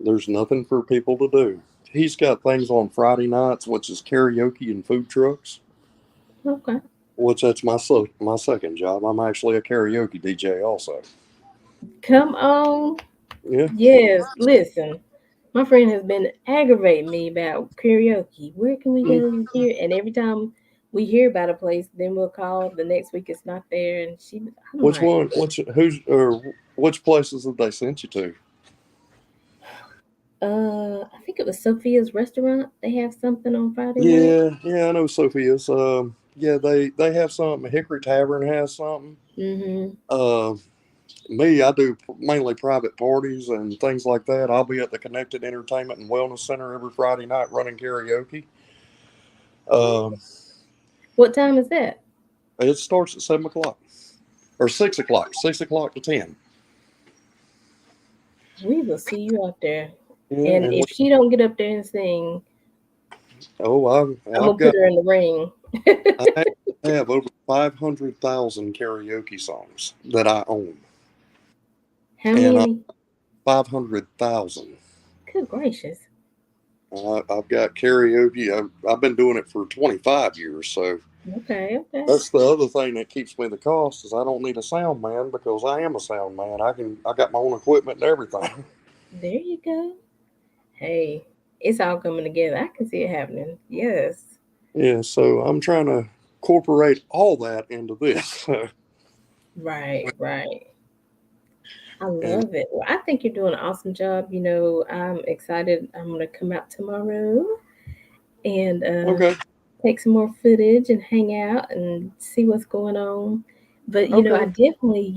[SPEAKER 2] There's nothing for people to do. He's got things on Friday nights, which is karaoke and food trucks,
[SPEAKER 1] okay.
[SPEAKER 2] which that's my second job. I'm actually a karaoke DJ also.
[SPEAKER 1] Come on.
[SPEAKER 2] Yeah.
[SPEAKER 1] Yes, listen. My friend has been aggravating me about karaoke. Where can we
[SPEAKER 2] Mm.
[SPEAKER 1] go here? And every time we hear about a place, then we'll call. The next week it's not there, and I'm
[SPEAKER 2] Which
[SPEAKER 1] like,
[SPEAKER 2] one? Which places have they sent you to?
[SPEAKER 1] I think it was Sophia's restaurant. They have something on Friday night.
[SPEAKER 2] Yeah, yeah, I know Sophia's. Yeah, they have something. Hickory Tavern has something.
[SPEAKER 1] Mm-hmm.
[SPEAKER 2] Uh, Me, I do mainly private parties and things like that. I'll be at the Connected Entertainment and Wellness Center every Friday night running karaoke. Um,
[SPEAKER 1] What time is that?
[SPEAKER 2] it starts at 7 o'clock or 6 o'clock, 6 o'clock to 10.
[SPEAKER 1] We will see you out there.
[SPEAKER 2] Yeah,
[SPEAKER 1] And
[SPEAKER 2] and
[SPEAKER 1] if she don't get up there and sing,
[SPEAKER 2] oh,
[SPEAKER 1] I'm
[SPEAKER 2] I've
[SPEAKER 1] gonna put
[SPEAKER 2] got
[SPEAKER 1] her in the ring.
[SPEAKER 2] I have over 500,000 karaoke songs that I own,
[SPEAKER 1] How
[SPEAKER 2] and
[SPEAKER 1] many?
[SPEAKER 2] 500,000.
[SPEAKER 1] Good gracious.
[SPEAKER 2] I've got karaoke. I've been doing it for 25 years, so
[SPEAKER 1] Okay, okay.
[SPEAKER 2] that's the other thing that keeps me the cost is I don't need a sound man because I am a sound man. I got my own equipment and everything.
[SPEAKER 1] There you go. Hey, it's all coming together. I can see it happening. Yes.
[SPEAKER 2] Yeah, so I'm trying to incorporate all that into this.
[SPEAKER 1] Right, right. I
[SPEAKER 2] And
[SPEAKER 1] love it. Well, I think you're doing an awesome job. I'm excited. I'm going to come out tomorrow and
[SPEAKER 2] okay,
[SPEAKER 1] take some more footage and hang out and see what's going on. But, I
[SPEAKER 2] okay.
[SPEAKER 1] definitely,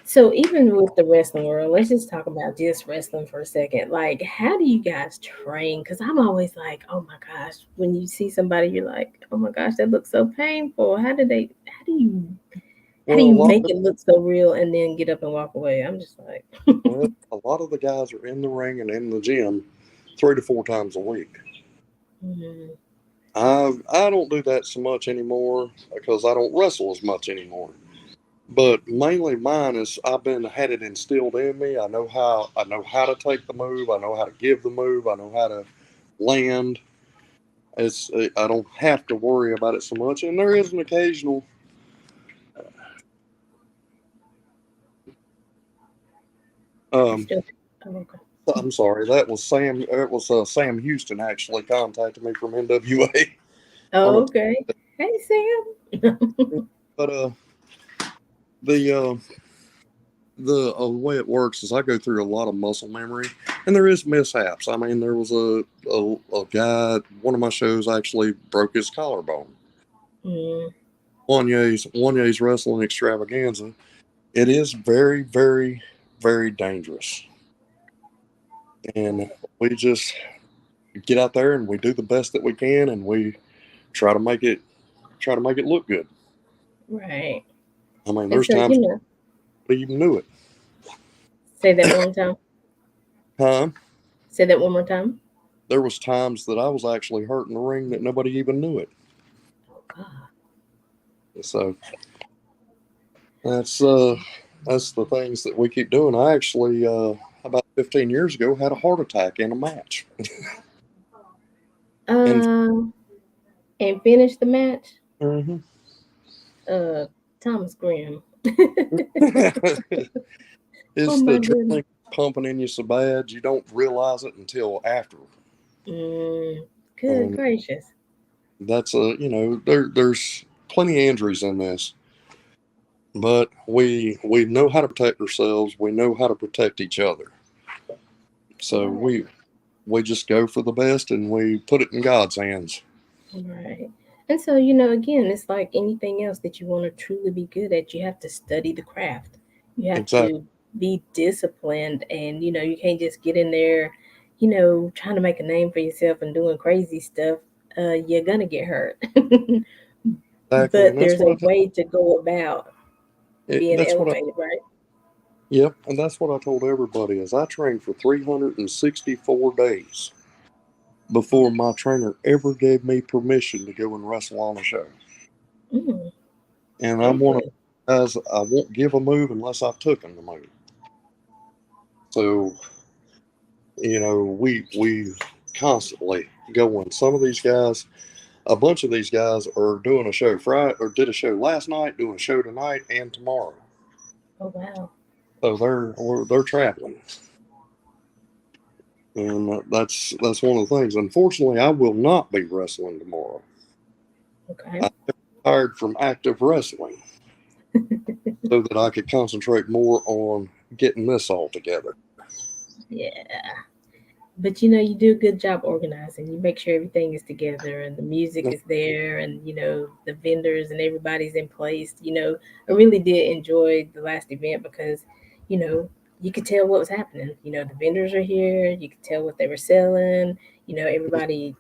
[SPEAKER 1] so even with the wrestling world, let's just talk about just wrestling for a second. Like, how do you guys train? Because I'm always like, oh my gosh, when you see somebody, you're like, oh my gosh, that looks so painful. How do
[SPEAKER 2] Well,
[SPEAKER 1] you make it look so real and then get up and walk away? I'm just like,
[SPEAKER 2] a lot of the guys are in the ring and in the gym 3 to 4 times a week.
[SPEAKER 1] mhm.
[SPEAKER 2] I don't do that so much anymore because I don't wrestle as much anymore. But mainly mine is I've been had it instilled in me. I know how to take the move. I know how to give the move. I know how to land. I don't have to worry about it so much. And there is an occasional.
[SPEAKER 1] I
[SPEAKER 2] Um,
[SPEAKER 1] still, oh, okay.
[SPEAKER 2] I'm sorry, that was Sam. It was Sam Houston actually contacted me from NWA on
[SPEAKER 1] Oh,
[SPEAKER 2] a.
[SPEAKER 1] okay. Hey, Sam.
[SPEAKER 2] But the way it works is I go through a lot of muscle memory, and there is mishaps. I mean, there was a guy. One of my shows actually broke his collarbone.
[SPEAKER 1] Mm,
[SPEAKER 2] Wanye's wrestling extravaganza. It is very, very, very dangerous, and we just get out there and we do the best that we can, and we try to make it look good.
[SPEAKER 1] right.
[SPEAKER 2] I mean,
[SPEAKER 1] And
[SPEAKER 2] there's
[SPEAKER 1] so,
[SPEAKER 2] times we even knew it,
[SPEAKER 1] say that one more time.
[SPEAKER 2] huh?
[SPEAKER 1] Say that one more time.
[SPEAKER 2] There was times that I was actually hurt in the ring that nobody even knew it.
[SPEAKER 1] Oh, God.
[SPEAKER 2] So that's that's the things that we keep doing. I actually about 15 years ago had a heart attack in a match, and
[SPEAKER 1] Um, and finish the match.
[SPEAKER 2] hmm
[SPEAKER 1] Uh, Thomas Graham. Oh
[SPEAKER 2] It's the
[SPEAKER 1] my goodness.
[SPEAKER 2] adrenaline pumping in you so bad you don't realize it until after.
[SPEAKER 1] Mm, good
[SPEAKER 2] And
[SPEAKER 1] gracious.
[SPEAKER 2] that's there's plenty of injuries in this, but we know how to protect ourselves. We know how to protect each other. So
[SPEAKER 1] Right.
[SPEAKER 2] we just go for the best and we put it in God's hands.
[SPEAKER 1] Right. And so, again, it's like anything else that you want to truly be good at, you have to study the craft. You have
[SPEAKER 2] Exactly.
[SPEAKER 1] to be disciplined, and you can't just get in there, trying to make a name for yourself and doing crazy stuff. You're gonna get hurt.
[SPEAKER 2] Exactly.
[SPEAKER 1] But
[SPEAKER 2] And that's
[SPEAKER 1] there's
[SPEAKER 2] what
[SPEAKER 1] a
[SPEAKER 2] I
[SPEAKER 1] way to go about being
[SPEAKER 2] that's what I
[SPEAKER 1] elevated, right?
[SPEAKER 2] yep, and that's what I told everybody is I trained for 364 days before my trainer ever gave me permission to go and wrestle on a show.
[SPEAKER 1] Mm,
[SPEAKER 2] And I'm one of
[SPEAKER 1] really?
[SPEAKER 2] the guys I won't give a move unless I've taken the move. So we constantly going. Some of these guys, a bunch of these guys are doing a show Friday or did a show last night, doing a show tonight and tomorrow.
[SPEAKER 1] Oh wow.
[SPEAKER 2] So they're traveling, and that's one of the things. Unfortunately, I will not be wrestling tomorrow.
[SPEAKER 1] Okay.
[SPEAKER 2] I'm tired from active wrestling, so that I could concentrate more on getting this all together.
[SPEAKER 1] Yeah. But you do a good job organizing. You make sure everything is together and the music is there, and the vendors and everybody's in place. I really did enjoy the last event because you know you could tell what was happening. The vendors are here. You could tell what they were selling. Everybody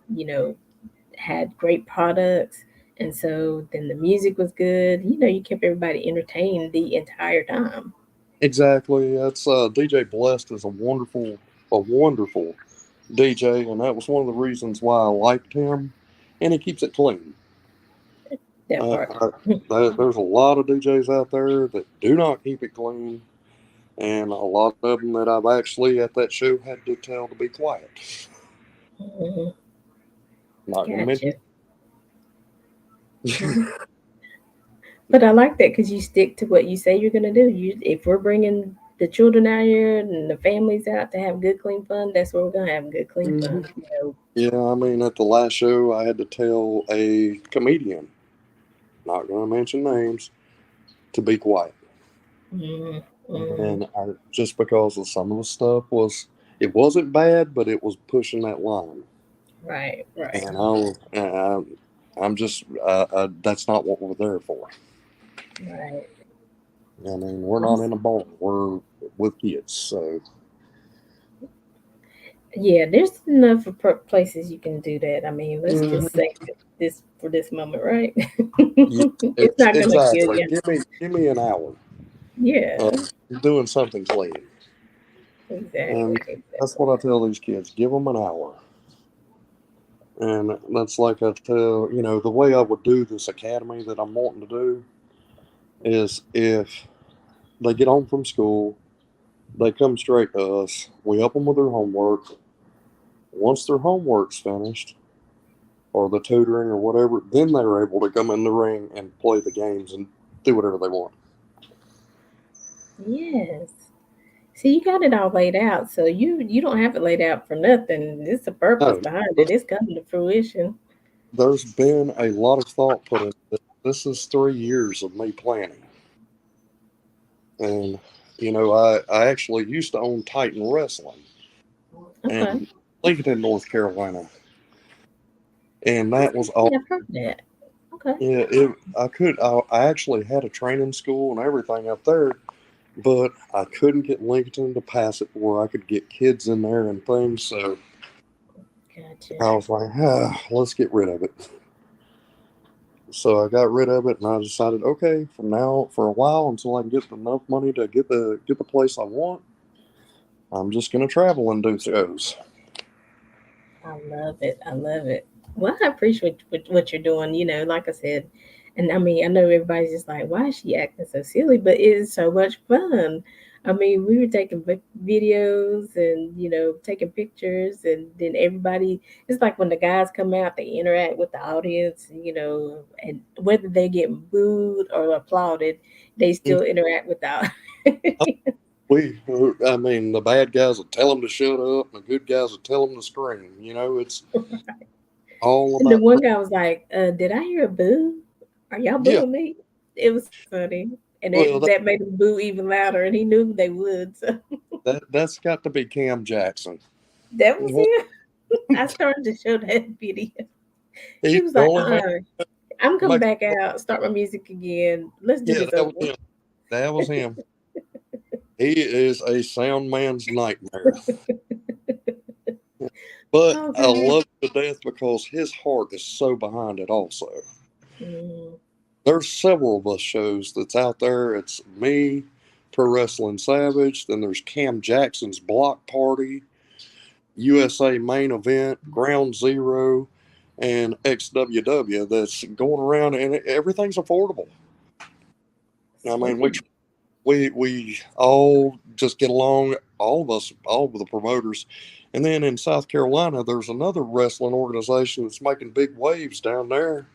[SPEAKER 1] had great products, and so then the music was good. You kept everybody entertained the entire time.
[SPEAKER 2] Exactly. That's DJ Blessed is a wonderful DJ, and that was one of the reasons why I liked him. And he keeps it clean.
[SPEAKER 1] That part.
[SPEAKER 2] There's a lot of DJs out there that do not keep it clean, and a lot of them that I've actually at that show had to tell to be quiet.
[SPEAKER 1] Mhm.
[SPEAKER 2] Not going to
[SPEAKER 1] Gotcha.
[SPEAKER 2] mention.
[SPEAKER 1] Mhm. But I like that because you stick to what you say you're gonna do. If we're bringing the children out here and the families out to have good, clean fun, that's where we're gonna have good, clean fun.
[SPEAKER 2] Mhm. Yeah, I mean, at the last show, I had to tell a comedian, not going to mention names, to be quiet.
[SPEAKER 1] Mm, mm,
[SPEAKER 2] And just because of some of the stuff it wasn't bad, but it was pushing that line.
[SPEAKER 1] right, right,
[SPEAKER 2] And I'm just, that's not what we're there for.
[SPEAKER 1] right.
[SPEAKER 2] I mean, we're not
[SPEAKER 1] Awesome.
[SPEAKER 2] in a bar. We're with kids. So
[SPEAKER 1] Yeah, there's enough of places you can do that. I mean, let's
[SPEAKER 2] mhm.
[SPEAKER 1] just say this for this moment, right?
[SPEAKER 2] Yeah,
[SPEAKER 1] It's
[SPEAKER 2] it's
[SPEAKER 1] not gonna kill
[SPEAKER 2] exactly.
[SPEAKER 1] you.
[SPEAKER 2] Give me an hour
[SPEAKER 1] Yeah,
[SPEAKER 2] doing something clean,
[SPEAKER 1] exactly,
[SPEAKER 2] and that's
[SPEAKER 1] exactly.
[SPEAKER 2] what I tell these kids. Give them an hour, and that's like I tell the way I would do this academy that I'm wanting to do is if they get home from school, they come straight to us. We help them with their homework. Once their homework's finished, or the tutoring or whatever, then they're able to come in the ring and play the games and do whatever they want.
[SPEAKER 1] Yes. See, you got it all laid out, so you don't have it laid out for nothing. There's a purpose
[SPEAKER 2] No,
[SPEAKER 1] behind it.
[SPEAKER 2] there's,
[SPEAKER 1] It's coming to fruition.
[SPEAKER 2] there's been a lot of thought put into this. This is 3 years of me planning. And, I actually used to own Titan Wrestling
[SPEAKER 1] Okay.
[SPEAKER 2] in Lincoln, North Carolina. And that was all.
[SPEAKER 1] Yeah, I've heard that. Okay.
[SPEAKER 2] Yeah, I actually had a training school and everything up there, but I couldn't get Lincoln to pass it where I could get kids in there and things. So
[SPEAKER 1] Gotcha.
[SPEAKER 2] I was like, let's get rid of it. So I got rid of it, and I decided, okay, from now for a while until I can get enough money to get the place I want, I'm just gonna travel and do shows.
[SPEAKER 1] I love it. I love it. Well, I appreciate what you're doing. Like I said, and I mean, I know everybody's just like, why is she acting so silly? But it is so much fun. I mean, we were taking videos and taking pictures, and then everybody. It's like when the guys come out, they interact with the audience, and whether they get booed or applauded, they
[SPEAKER 2] Mm.
[SPEAKER 1] still interact with the audience.
[SPEAKER 2] I mean, the bad guys will tell them to shut up, and the good guys will tell them to scream. It's all
[SPEAKER 1] And the
[SPEAKER 2] about
[SPEAKER 1] one
[SPEAKER 2] that.
[SPEAKER 1] guy was like, "Did I hear a boo? Are y'all
[SPEAKER 2] Yeah,
[SPEAKER 1] booing me?" It was funny, and
[SPEAKER 2] well,
[SPEAKER 1] that made him boo even louder, and he knew they would. So
[SPEAKER 2] that's got to be Cam Jackson.
[SPEAKER 1] that was
[SPEAKER 2] Well,
[SPEAKER 1] him. I started to show that video.
[SPEAKER 2] he's
[SPEAKER 1] He was
[SPEAKER 2] the
[SPEAKER 1] like,
[SPEAKER 2] only man
[SPEAKER 1] I'm
[SPEAKER 2] that
[SPEAKER 1] coming
[SPEAKER 2] makes.
[SPEAKER 1] back out, start my music again. Let's do
[SPEAKER 2] Yeah,
[SPEAKER 1] this
[SPEAKER 2] that was
[SPEAKER 1] over."
[SPEAKER 2] him. That was him. He is a sound man's nightmare. But I
[SPEAKER 1] Okay.
[SPEAKER 2] love him to death because his heart is so behind it also.
[SPEAKER 1] Mm,
[SPEAKER 2] There's several of us shows that's out there. It's me, Pro Wrestling Savage, then there's Cam Jackson's Block Party, USA Main Event, Ground Zero, and XWW that's going around, and everything's affordable. I mean,
[SPEAKER 1] sweet.
[SPEAKER 2] we all just get along, all of us, all of the promoters. And then in South Carolina, there's another wrestling organization that's making big waves down there,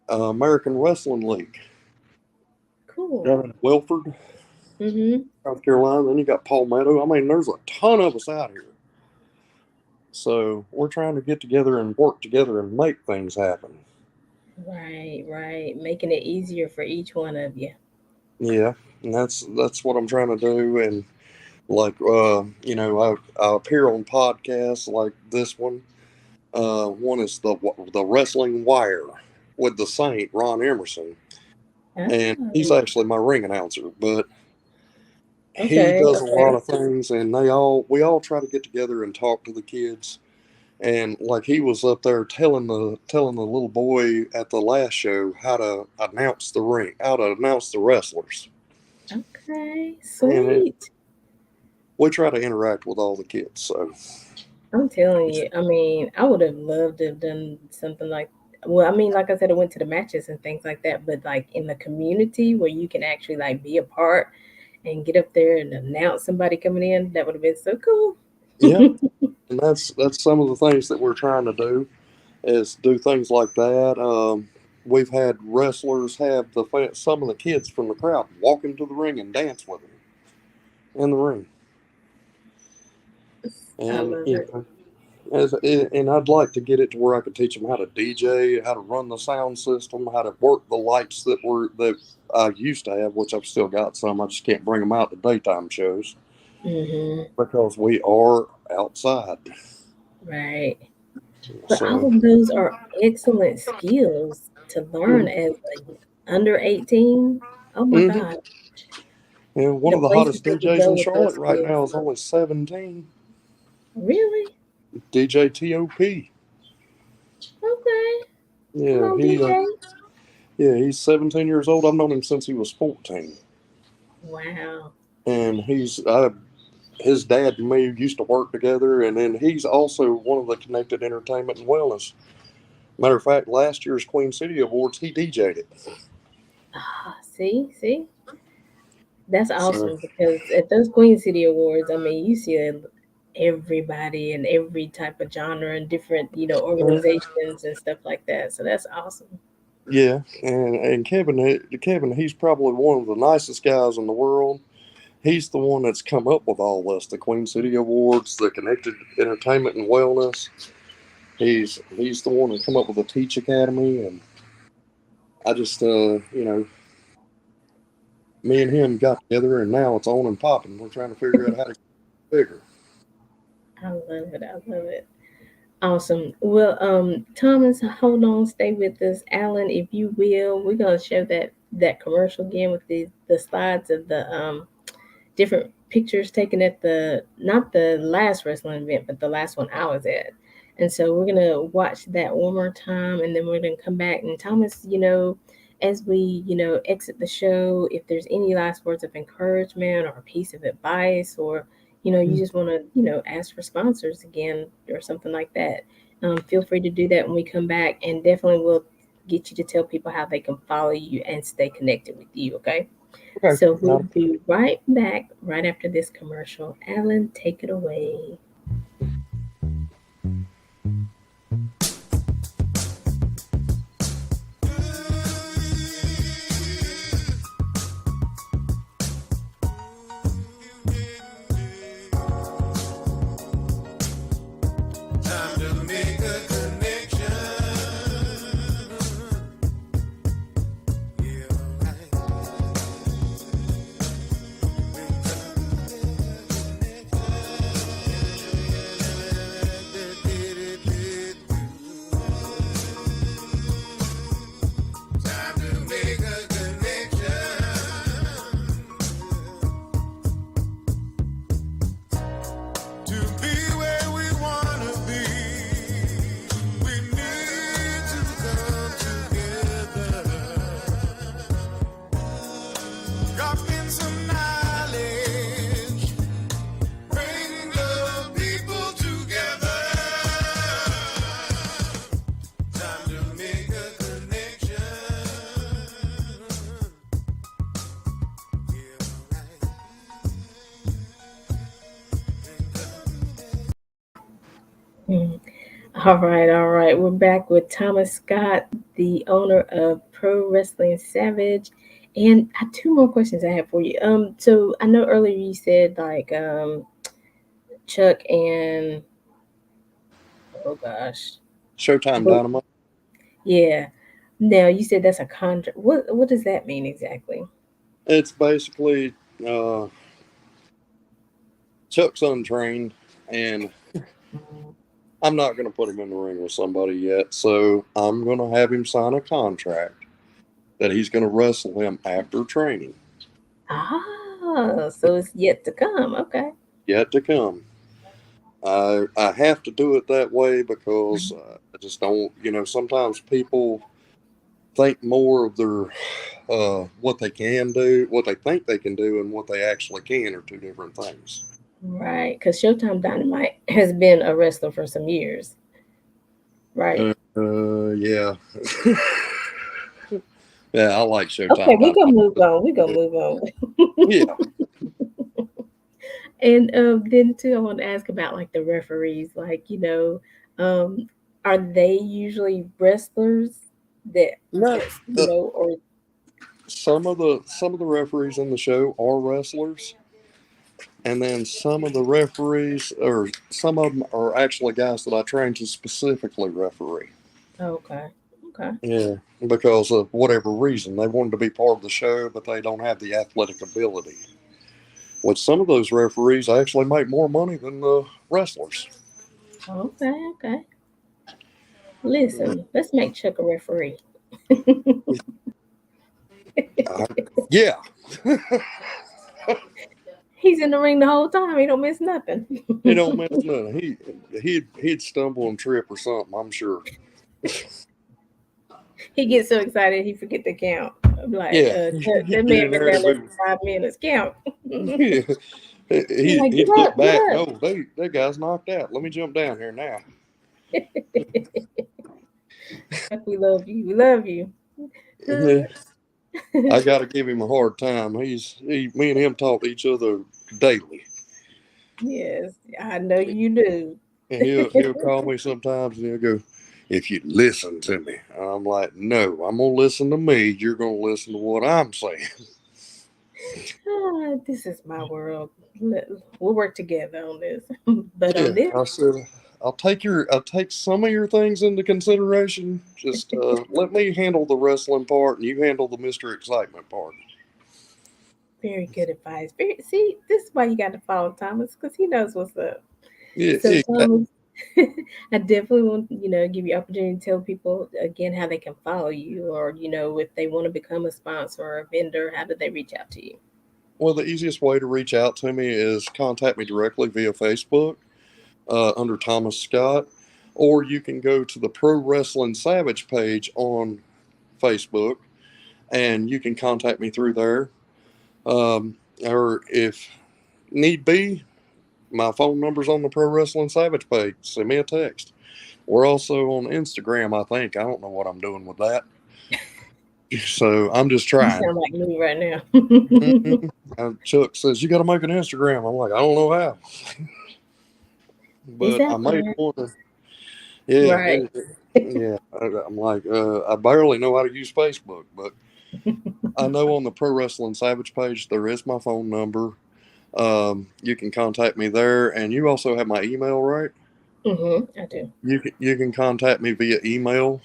[SPEAKER 2] American Wrestling League,
[SPEAKER 1] Cool.
[SPEAKER 2] down in Wilford,
[SPEAKER 1] Mm-hmm.
[SPEAKER 2] South Carolina. Then you got Palmetto. I mean, there's a ton of us out here. So we're trying to get together and work together and make things happen.
[SPEAKER 1] Right, right. Making it easier for each one of you.
[SPEAKER 2] Yeah, and that's what I'm trying to do. And like, I appear on podcasts like this one. One is the Wrestling Wire with the Saint Ron Emerson, and he's
[SPEAKER 1] Oh,
[SPEAKER 2] actually my ring announcer. But he
[SPEAKER 1] okay,
[SPEAKER 2] does a lot
[SPEAKER 1] okay.
[SPEAKER 2] of things, and we all try to get together and talk to the kids. And like he was up there telling the little boy at the last show how to announce the ring, how to announce the wrestlers,
[SPEAKER 1] Okay,
[SPEAKER 2] and
[SPEAKER 1] sweet.
[SPEAKER 2] we try to interact with all the kids. So
[SPEAKER 1] I'm telling you, I mean, I would have loved to have done something like, well, I mean, like I said, I went to the matches and things like that, but like in the community where you can actually like be a part and get up there and announce somebody coming in, that would have been so
[SPEAKER 2] yeah,
[SPEAKER 1] cool.
[SPEAKER 2] and that's some of the things that we're trying to do is do things like that. We've had wrestlers have some of the kids from the crowd walk into the ring and dance with them in the ring,
[SPEAKER 1] I
[SPEAKER 2] and
[SPEAKER 1] love it.
[SPEAKER 2] and I'd like to get it to where I could teach them how to DJ, how to run the sound system, how to work the lights that I used to have, which I've still got some. I just can't bring them out to daytime shows
[SPEAKER 1] Hmm.
[SPEAKER 2] because we are outside.
[SPEAKER 1] Right. But all
[SPEAKER 2] So,
[SPEAKER 1] of those are excellent skills to learn as a under 18. Oh my
[SPEAKER 2] mm-hmm.
[SPEAKER 1] God.
[SPEAKER 2] And one
[SPEAKER 1] The
[SPEAKER 2] of the
[SPEAKER 1] places
[SPEAKER 2] hottest
[SPEAKER 1] they could
[SPEAKER 2] DJs
[SPEAKER 1] go
[SPEAKER 2] in
[SPEAKER 1] with those
[SPEAKER 2] Charlotte right
[SPEAKER 1] skills.
[SPEAKER 2] now is only 17.
[SPEAKER 1] Really?
[SPEAKER 2] DJ TOP.
[SPEAKER 1] Okay. Come
[SPEAKER 2] Yeah,
[SPEAKER 1] on, DJ.
[SPEAKER 2] he's 17 years old. I've known him since he was 14,
[SPEAKER 1] Wow.
[SPEAKER 2] and his dad and me used to work together, and then he's also one of the Connected Entertainment and Wellness. Matter of fact, last year's Queen City Awards, he DJ'd it.
[SPEAKER 1] Ah, see? That's
[SPEAKER 2] So
[SPEAKER 1] awesome because at those Queen City Awards, I mean, you see everybody and every type of genre and different, organizations and stuff like that. So that's awesome.
[SPEAKER 2] yeah, and Kevin, he's probably one of the nicest guys in the world. He's the one that's come up with all this, the Queen City Awards, the Connected Entertainment and Wellness. He's the one that come up with the Teach Academy, and I just me and him got together, and now it's on and popping. We're trying to figure out how to get bigger.
[SPEAKER 1] I love it. I love it. Awesome. Well, Thomas, hold on, stay with us. Alan, if you will, we're gonna show that commercial again with the slides of the different pictures taken at the not the last wrestling event, but the last one I was at. And so we're gonna watch that one more time, and then we're gonna come back. And Thomas, as we exit the show, if there's any last words of encouragement or a piece of advice, or you just want to ask for sponsors again or something like that, feel free to do that when we come back, and definitely we'll get you to tell people how they can follow you and stay connected with you. Okay.
[SPEAKER 2] Okay.
[SPEAKER 1] So we'll
[SPEAKER 2] Not
[SPEAKER 1] be right back right after this commercial. Alan, take it away.
[SPEAKER 3] Time to make a connection. Yeah, time to make a connection. To be where we wanna be, we need to come together. Drop in some knowledge, bring the people together. Time to make a connection. Yeah,
[SPEAKER 1] Mm. All right. We're back with Thomas Scott, the owner of Pro Wrestling Savage. And I have two more questions I have for you. So I know earlier you said like Chuck and oh gosh,
[SPEAKER 2] Showtime
[SPEAKER 1] but
[SPEAKER 2] Dynamite.
[SPEAKER 1] yeah. Now you said that's a contract. What does that mean exactly?
[SPEAKER 2] It's basically uh, Chuck's untrained, and I'm not going to put him in the ring with somebody yet. So I'm going to have him sign a contract that he's going to wrestle him after training.
[SPEAKER 1] Ah, so it's yet to come. Okay.
[SPEAKER 2] Yet to come. I have to do it that way because I just don't. Sometimes people think more of their what they can do, what they think they can do, and what they actually can are two different things.
[SPEAKER 1] Right, because Showtime Dynamite has been a wrestler for some years, right?
[SPEAKER 2] Yeah. Yeah, I like
[SPEAKER 1] Okay,
[SPEAKER 2] Showtime
[SPEAKER 1] we're gonna
[SPEAKER 2] Dynamite.
[SPEAKER 1] move on. We're gonna move on.
[SPEAKER 2] Yeah.
[SPEAKER 1] And then too, I want to ask about like the referees. Like, are they usually wrestlers that
[SPEAKER 2] No.
[SPEAKER 1] that's
[SPEAKER 2] Uh,
[SPEAKER 1] or
[SPEAKER 2] some of the referees in the show are wrestlers, and then some of the referees, or some of them, are actually guys that I trained to specifically referee.
[SPEAKER 1] okay, okay.
[SPEAKER 2] Yeah, because of whatever reason they wanted to be part of the show, but they don't have the athletic ability. With some of those referees, actually make more money than the wrestlers.
[SPEAKER 1] Okay, okay. Listen, let's make Chuck a referee.
[SPEAKER 2] Uh, yeah,
[SPEAKER 1] He's in the ring the whole time. He don't miss nothing.
[SPEAKER 2] he don't miss nothing. He'd stumble and trip or something. I'm sure.
[SPEAKER 1] He gets so excited he forget to count. I'm like,
[SPEAKER 2] Yeah,
[SPEAKER 1] Chuck,
[SPEAKER 2] he'd
[SPEAKER 1] that
[SPEAKER 2] get
[SPEAKER 1] man
[SPEAKER 2] in
[SPEAKER 1] been
[SPEAKER 2] there
[SPEAKER 1] down
[SPEAKER 2] and
[SPEAKER 1] there for 5 minutes. Count.
[SPEAKER 2] yeah,
[SPEAKER 1] He's like,
[SPEAKER 2] he'd
[SPEAKER 1] get
[SPEAKER 2] look
[SPEAKER 1] up, get
[SPEAKER 2] back.
[SPEAKER 1] up.
[SPEAKER 2] Oh, that guy's knocked out. Let me jump down here now.
[SPEAKER 1] Chuck, we love you. We love you.
[SPEAKER 2] Yeah, I got to give him a hard time. Me and him talk to each other daily,
[SPEAKER 1] Yes, I know you do.
[SPEAKER 2] and he'll call me sometimes, and he'll go, "If you listen to me," I'm like, "No, I'm gonna listen to me. You're gonna listen to what I'm saying."
[SPEAKER 1] Ah, this is my world. We'll work together on this. But
[SPEAKER 2] Yeah,
[SPEAKER 1] on this,
[SPEAKER 2] I said, I'll take some of your things into consideration. Just let me handle the wrestling part, and you handle the Mister Excitement part.
[SPEAKER 1] very good advice. See, this is why you got to follow Thomas because he knows what's up.
[SPEAKER 2] Yeah,
[SPEAKER 1] So
[SPEAKER 2] exactly.
[SPEAKER 1] Thomas, I definitely want give you opportunity to tell people again how they can follow you, or if they want to become a sponsor or a vendor, how do they reach out to you?
[SPEAKER 2] Well, the easiest way to reach out to me is contact me directly via Facebook under Thomas Scott, or you can go to the Pro Wrestling Savage page on Facebook, and you can contact me through there. Or if need be, my phone number's on the Pro Wrestling Savage page. Send me a text. We're also on Instagram, I think. I don't know what I'm doing with that. So I'm just
[SPEAKER 1] You
[SPEAKER 2] trying.
[SPEAKER 1] sound like me right now.
[SPEAKER 2] Mhm. Chuck says, "You got to make an Instagram." I'm like, "I don't know how,
[SPEAKER 1] It's
[SPEAKER 2] but I
[SPEAKER 1] out
[SPEAKER 2] made
[SPEAKER 1] there.
[SPEAKER 2] one." Yeah,
[SPEAKER 1] Right.
[SPEAKER 2] yeah. I'm like, I barely know how to use Facebook, but I know on the Pro Wrestling Savage page there is my phone number. You can contact me there, and you also have my email, right?
[SPEAKER 1] I do.
[SPEAKER 2] You can contact me via email.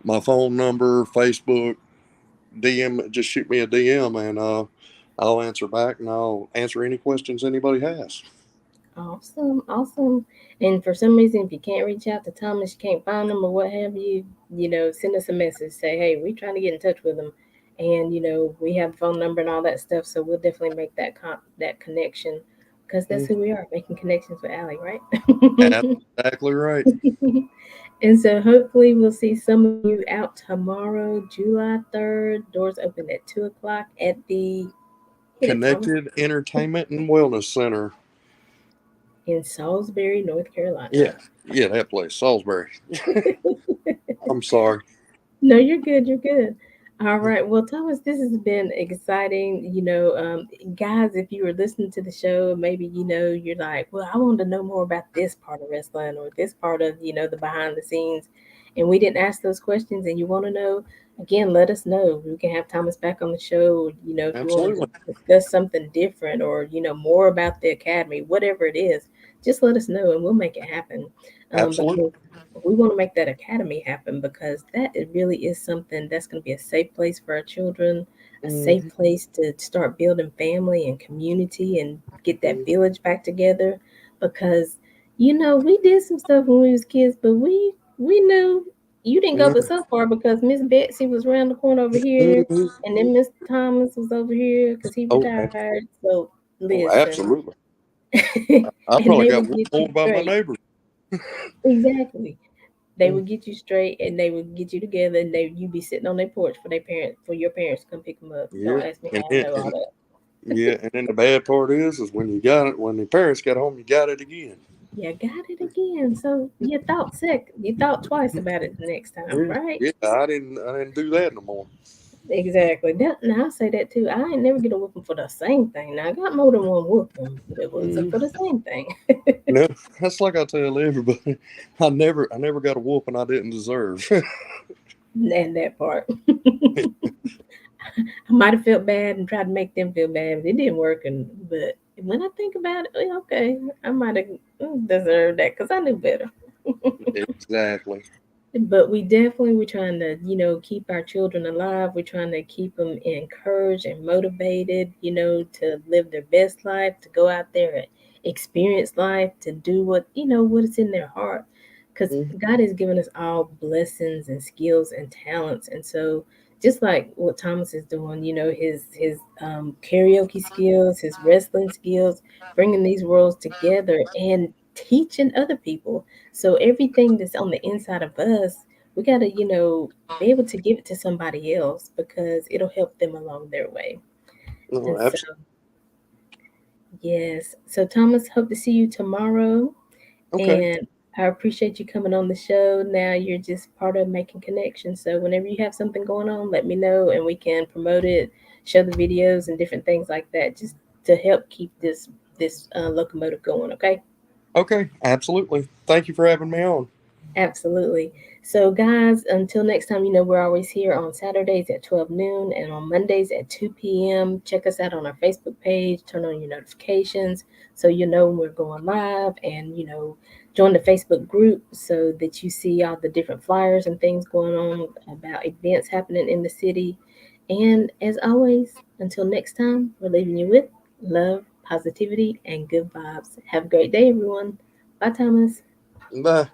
[SPEAKER 2] My phone number, Facebook, DM. Just shoot me a DM, and I'll answer back, and I'll answer any questions anybody has.
[SPEAKER 1] Awesome, awesome. And for some reason, if you can't reach out to Thomas, you can't find him or what have you, send us a message. Say, hey, we're trying to get in touch with him, and we have phone number and all that stuff. So we'll definitely make that connection, because that's
[SPEAKER 2] Mm,
[SPEAKER 1] who we are, making connections with Allie,
[SPEAKER 2] that's
[SPEAKER 1] right?
[SPEAKER 2] exactly right.
[SPEAKER 1] And so hopefully we'll see some of you out tomorrow, July 3rd. Doors open at 2 o'clock at the hit it, Thomas,
[SPEAKER 2] Connected Entertainment and Wellness Center.
[SPEAKER 1] in Salisbury, North
[SPEAKER 2] Yeah,
[SPEAKER 1] Carolina.
[SPEAKER 2] yeah, that place, Salisbury. I'm sorry.
[SPEAKER 1] No, you're good. You're good. All right. Well, Thomas, this has been exciting. Guys, if you were listening to the show, maybe, you're like, well, I want to know more about this part of wrestling or this part of, the behind the scenes. And we didn't ask those questions and you want to know, again, let us know. We can have Thomas back on the show. If you wanted to
[SPEAKER 2] Absolutely,
[SPEAKER 1] discuss something different or, more about the academy, whatever it is, just let us know and we'll make it happen.
[SPEAKER 2] absolutely.
[SPEAKER 1] Because we want to make that academy happen because really is something that's going to be a safe place for our children, a safe
[SPEAKER 2] Mhm,
[SPEAKER 1] place to start building family and community and get that
[SPEAKER 2] mhm,
[SPEAKER 1] village back together. Because we did some stuff when we was kids, but we knew you didn't go but
[SPEAKER 2] mhm,
[SPEAKER 1] so far because Miss Betsy was around the corner over here,
[SPEAKER 2] mhm.
[SPEAKER 1] and then Mr. Thomas was over here because he
[SPEAKER 2] Oh,
[SPEAKER 1] retired. So
[SPEAKER 2] oh,
[SPEAKER 1] listen,
[SPEAKER 2] absolutely. I
[SPEAKER 1] and
[SPEAKER 2] probably
[SPEAKER 1] they
[SPEAKER 2] got
[SPEAKER 1] would
[SPEAKER 2] one
[SPEAKER 1] get
[SPEAKER 2] more
[SPEAKER 1] you
[SPEAKER 2] about my
[SPEAKER 1] straight.
[SPEAKER 2] neighbors.
[SPEAKER 1] Exactly. They
[SPEAKER 2] Mm,
[SPEAKER 1] would get you straight and they would get you together and you be sitting on their porch for your parents to come pick them up.
[SPEAKER 2] yeah,
[SPEAKER 1] Don't ask me
[SPEAKER 2] and
[SPEAKER 1] how I
[SPEAKER 2] then,
[SPEAKER 1] know all
[SPEAKER 2] and
[SPEAKER 1] that.
[SPEAKER 2] yeah, and then the bad part is when you got it, when the parents got home, you got it again.
[SPEAKER 1] You got it again. So you thought twice about it the next time,
[SPEAKER 2] Yeah,
[SPEAKER 1] right?
[SPEAKER 2] yeah, I didn't do that no more.
[SPEAKER 1] Exactly. Now I say that too. I ain't never get a whooping for the same thing. Now I got more than one whooping, but it wasn't for
[SPEAKER 2] Mm.
[SPEAKER 1] the same thing.
[SPEAKER 2] No, that's like I tell everybody. I never got a whooping I didn't deserve.
[SPEAKER 1] And that part. I might have felt bad and tried to make them feel bad, but it didn't work. And but when I think about it, okay, I might have deserved that because I knew better.
[SPEAKER 2] Exactly.
[SPEAKER 1] But we're trying to keep our children alive. We're trying to keep them encouraged and motivated, to live their best life, to go out there and experience life, to do what is in their heart, because
[SPEAKER 2] Mhm.
[SPEAKER 1] God has given us all blessings and skills and talents. And so just like what Thomas is doing, his karaoke skills, his wrestling skills, bringing these worlds together and teaching other people. So everything that's on the inside of us, we got to, be able to give it to somebody else because it'll help them along their way. And
[SPEAKER 2] Oh,
[SPEAKER 1] so,
[SPEAKER 2] absolutely.
[SPEAKER 1] yes. So, Thomas, hope to see you tomorrow.
[SPEAKER 2] Okay.
[SPEAKER 1] And I appreciate you coming on the show. Now you're just part of making connections. So, whenever you have something going on, let me know and we can promote it, show the videos and different things like that, just to help keep this locomotive going. Okay.
[SPEAKER 2] Okay. Absolutely. Thank you for having me on.
[SPEAKER 1] Absolutely. So, guys, until next time, we're always here on Saturdays at 12 noon and on Mondays at 2 p.m. Check us out on our Facebook page, turn on your notifications so you know when we're going live, and, join the Facebook group so that you see all the different flyers and things going on about events happening in the city. And as always, until next time, we're leaving you with love, positivity, and good vibes. Have a great day, everyone. Bye, Thomas.
[SPEAKER 2] Bye.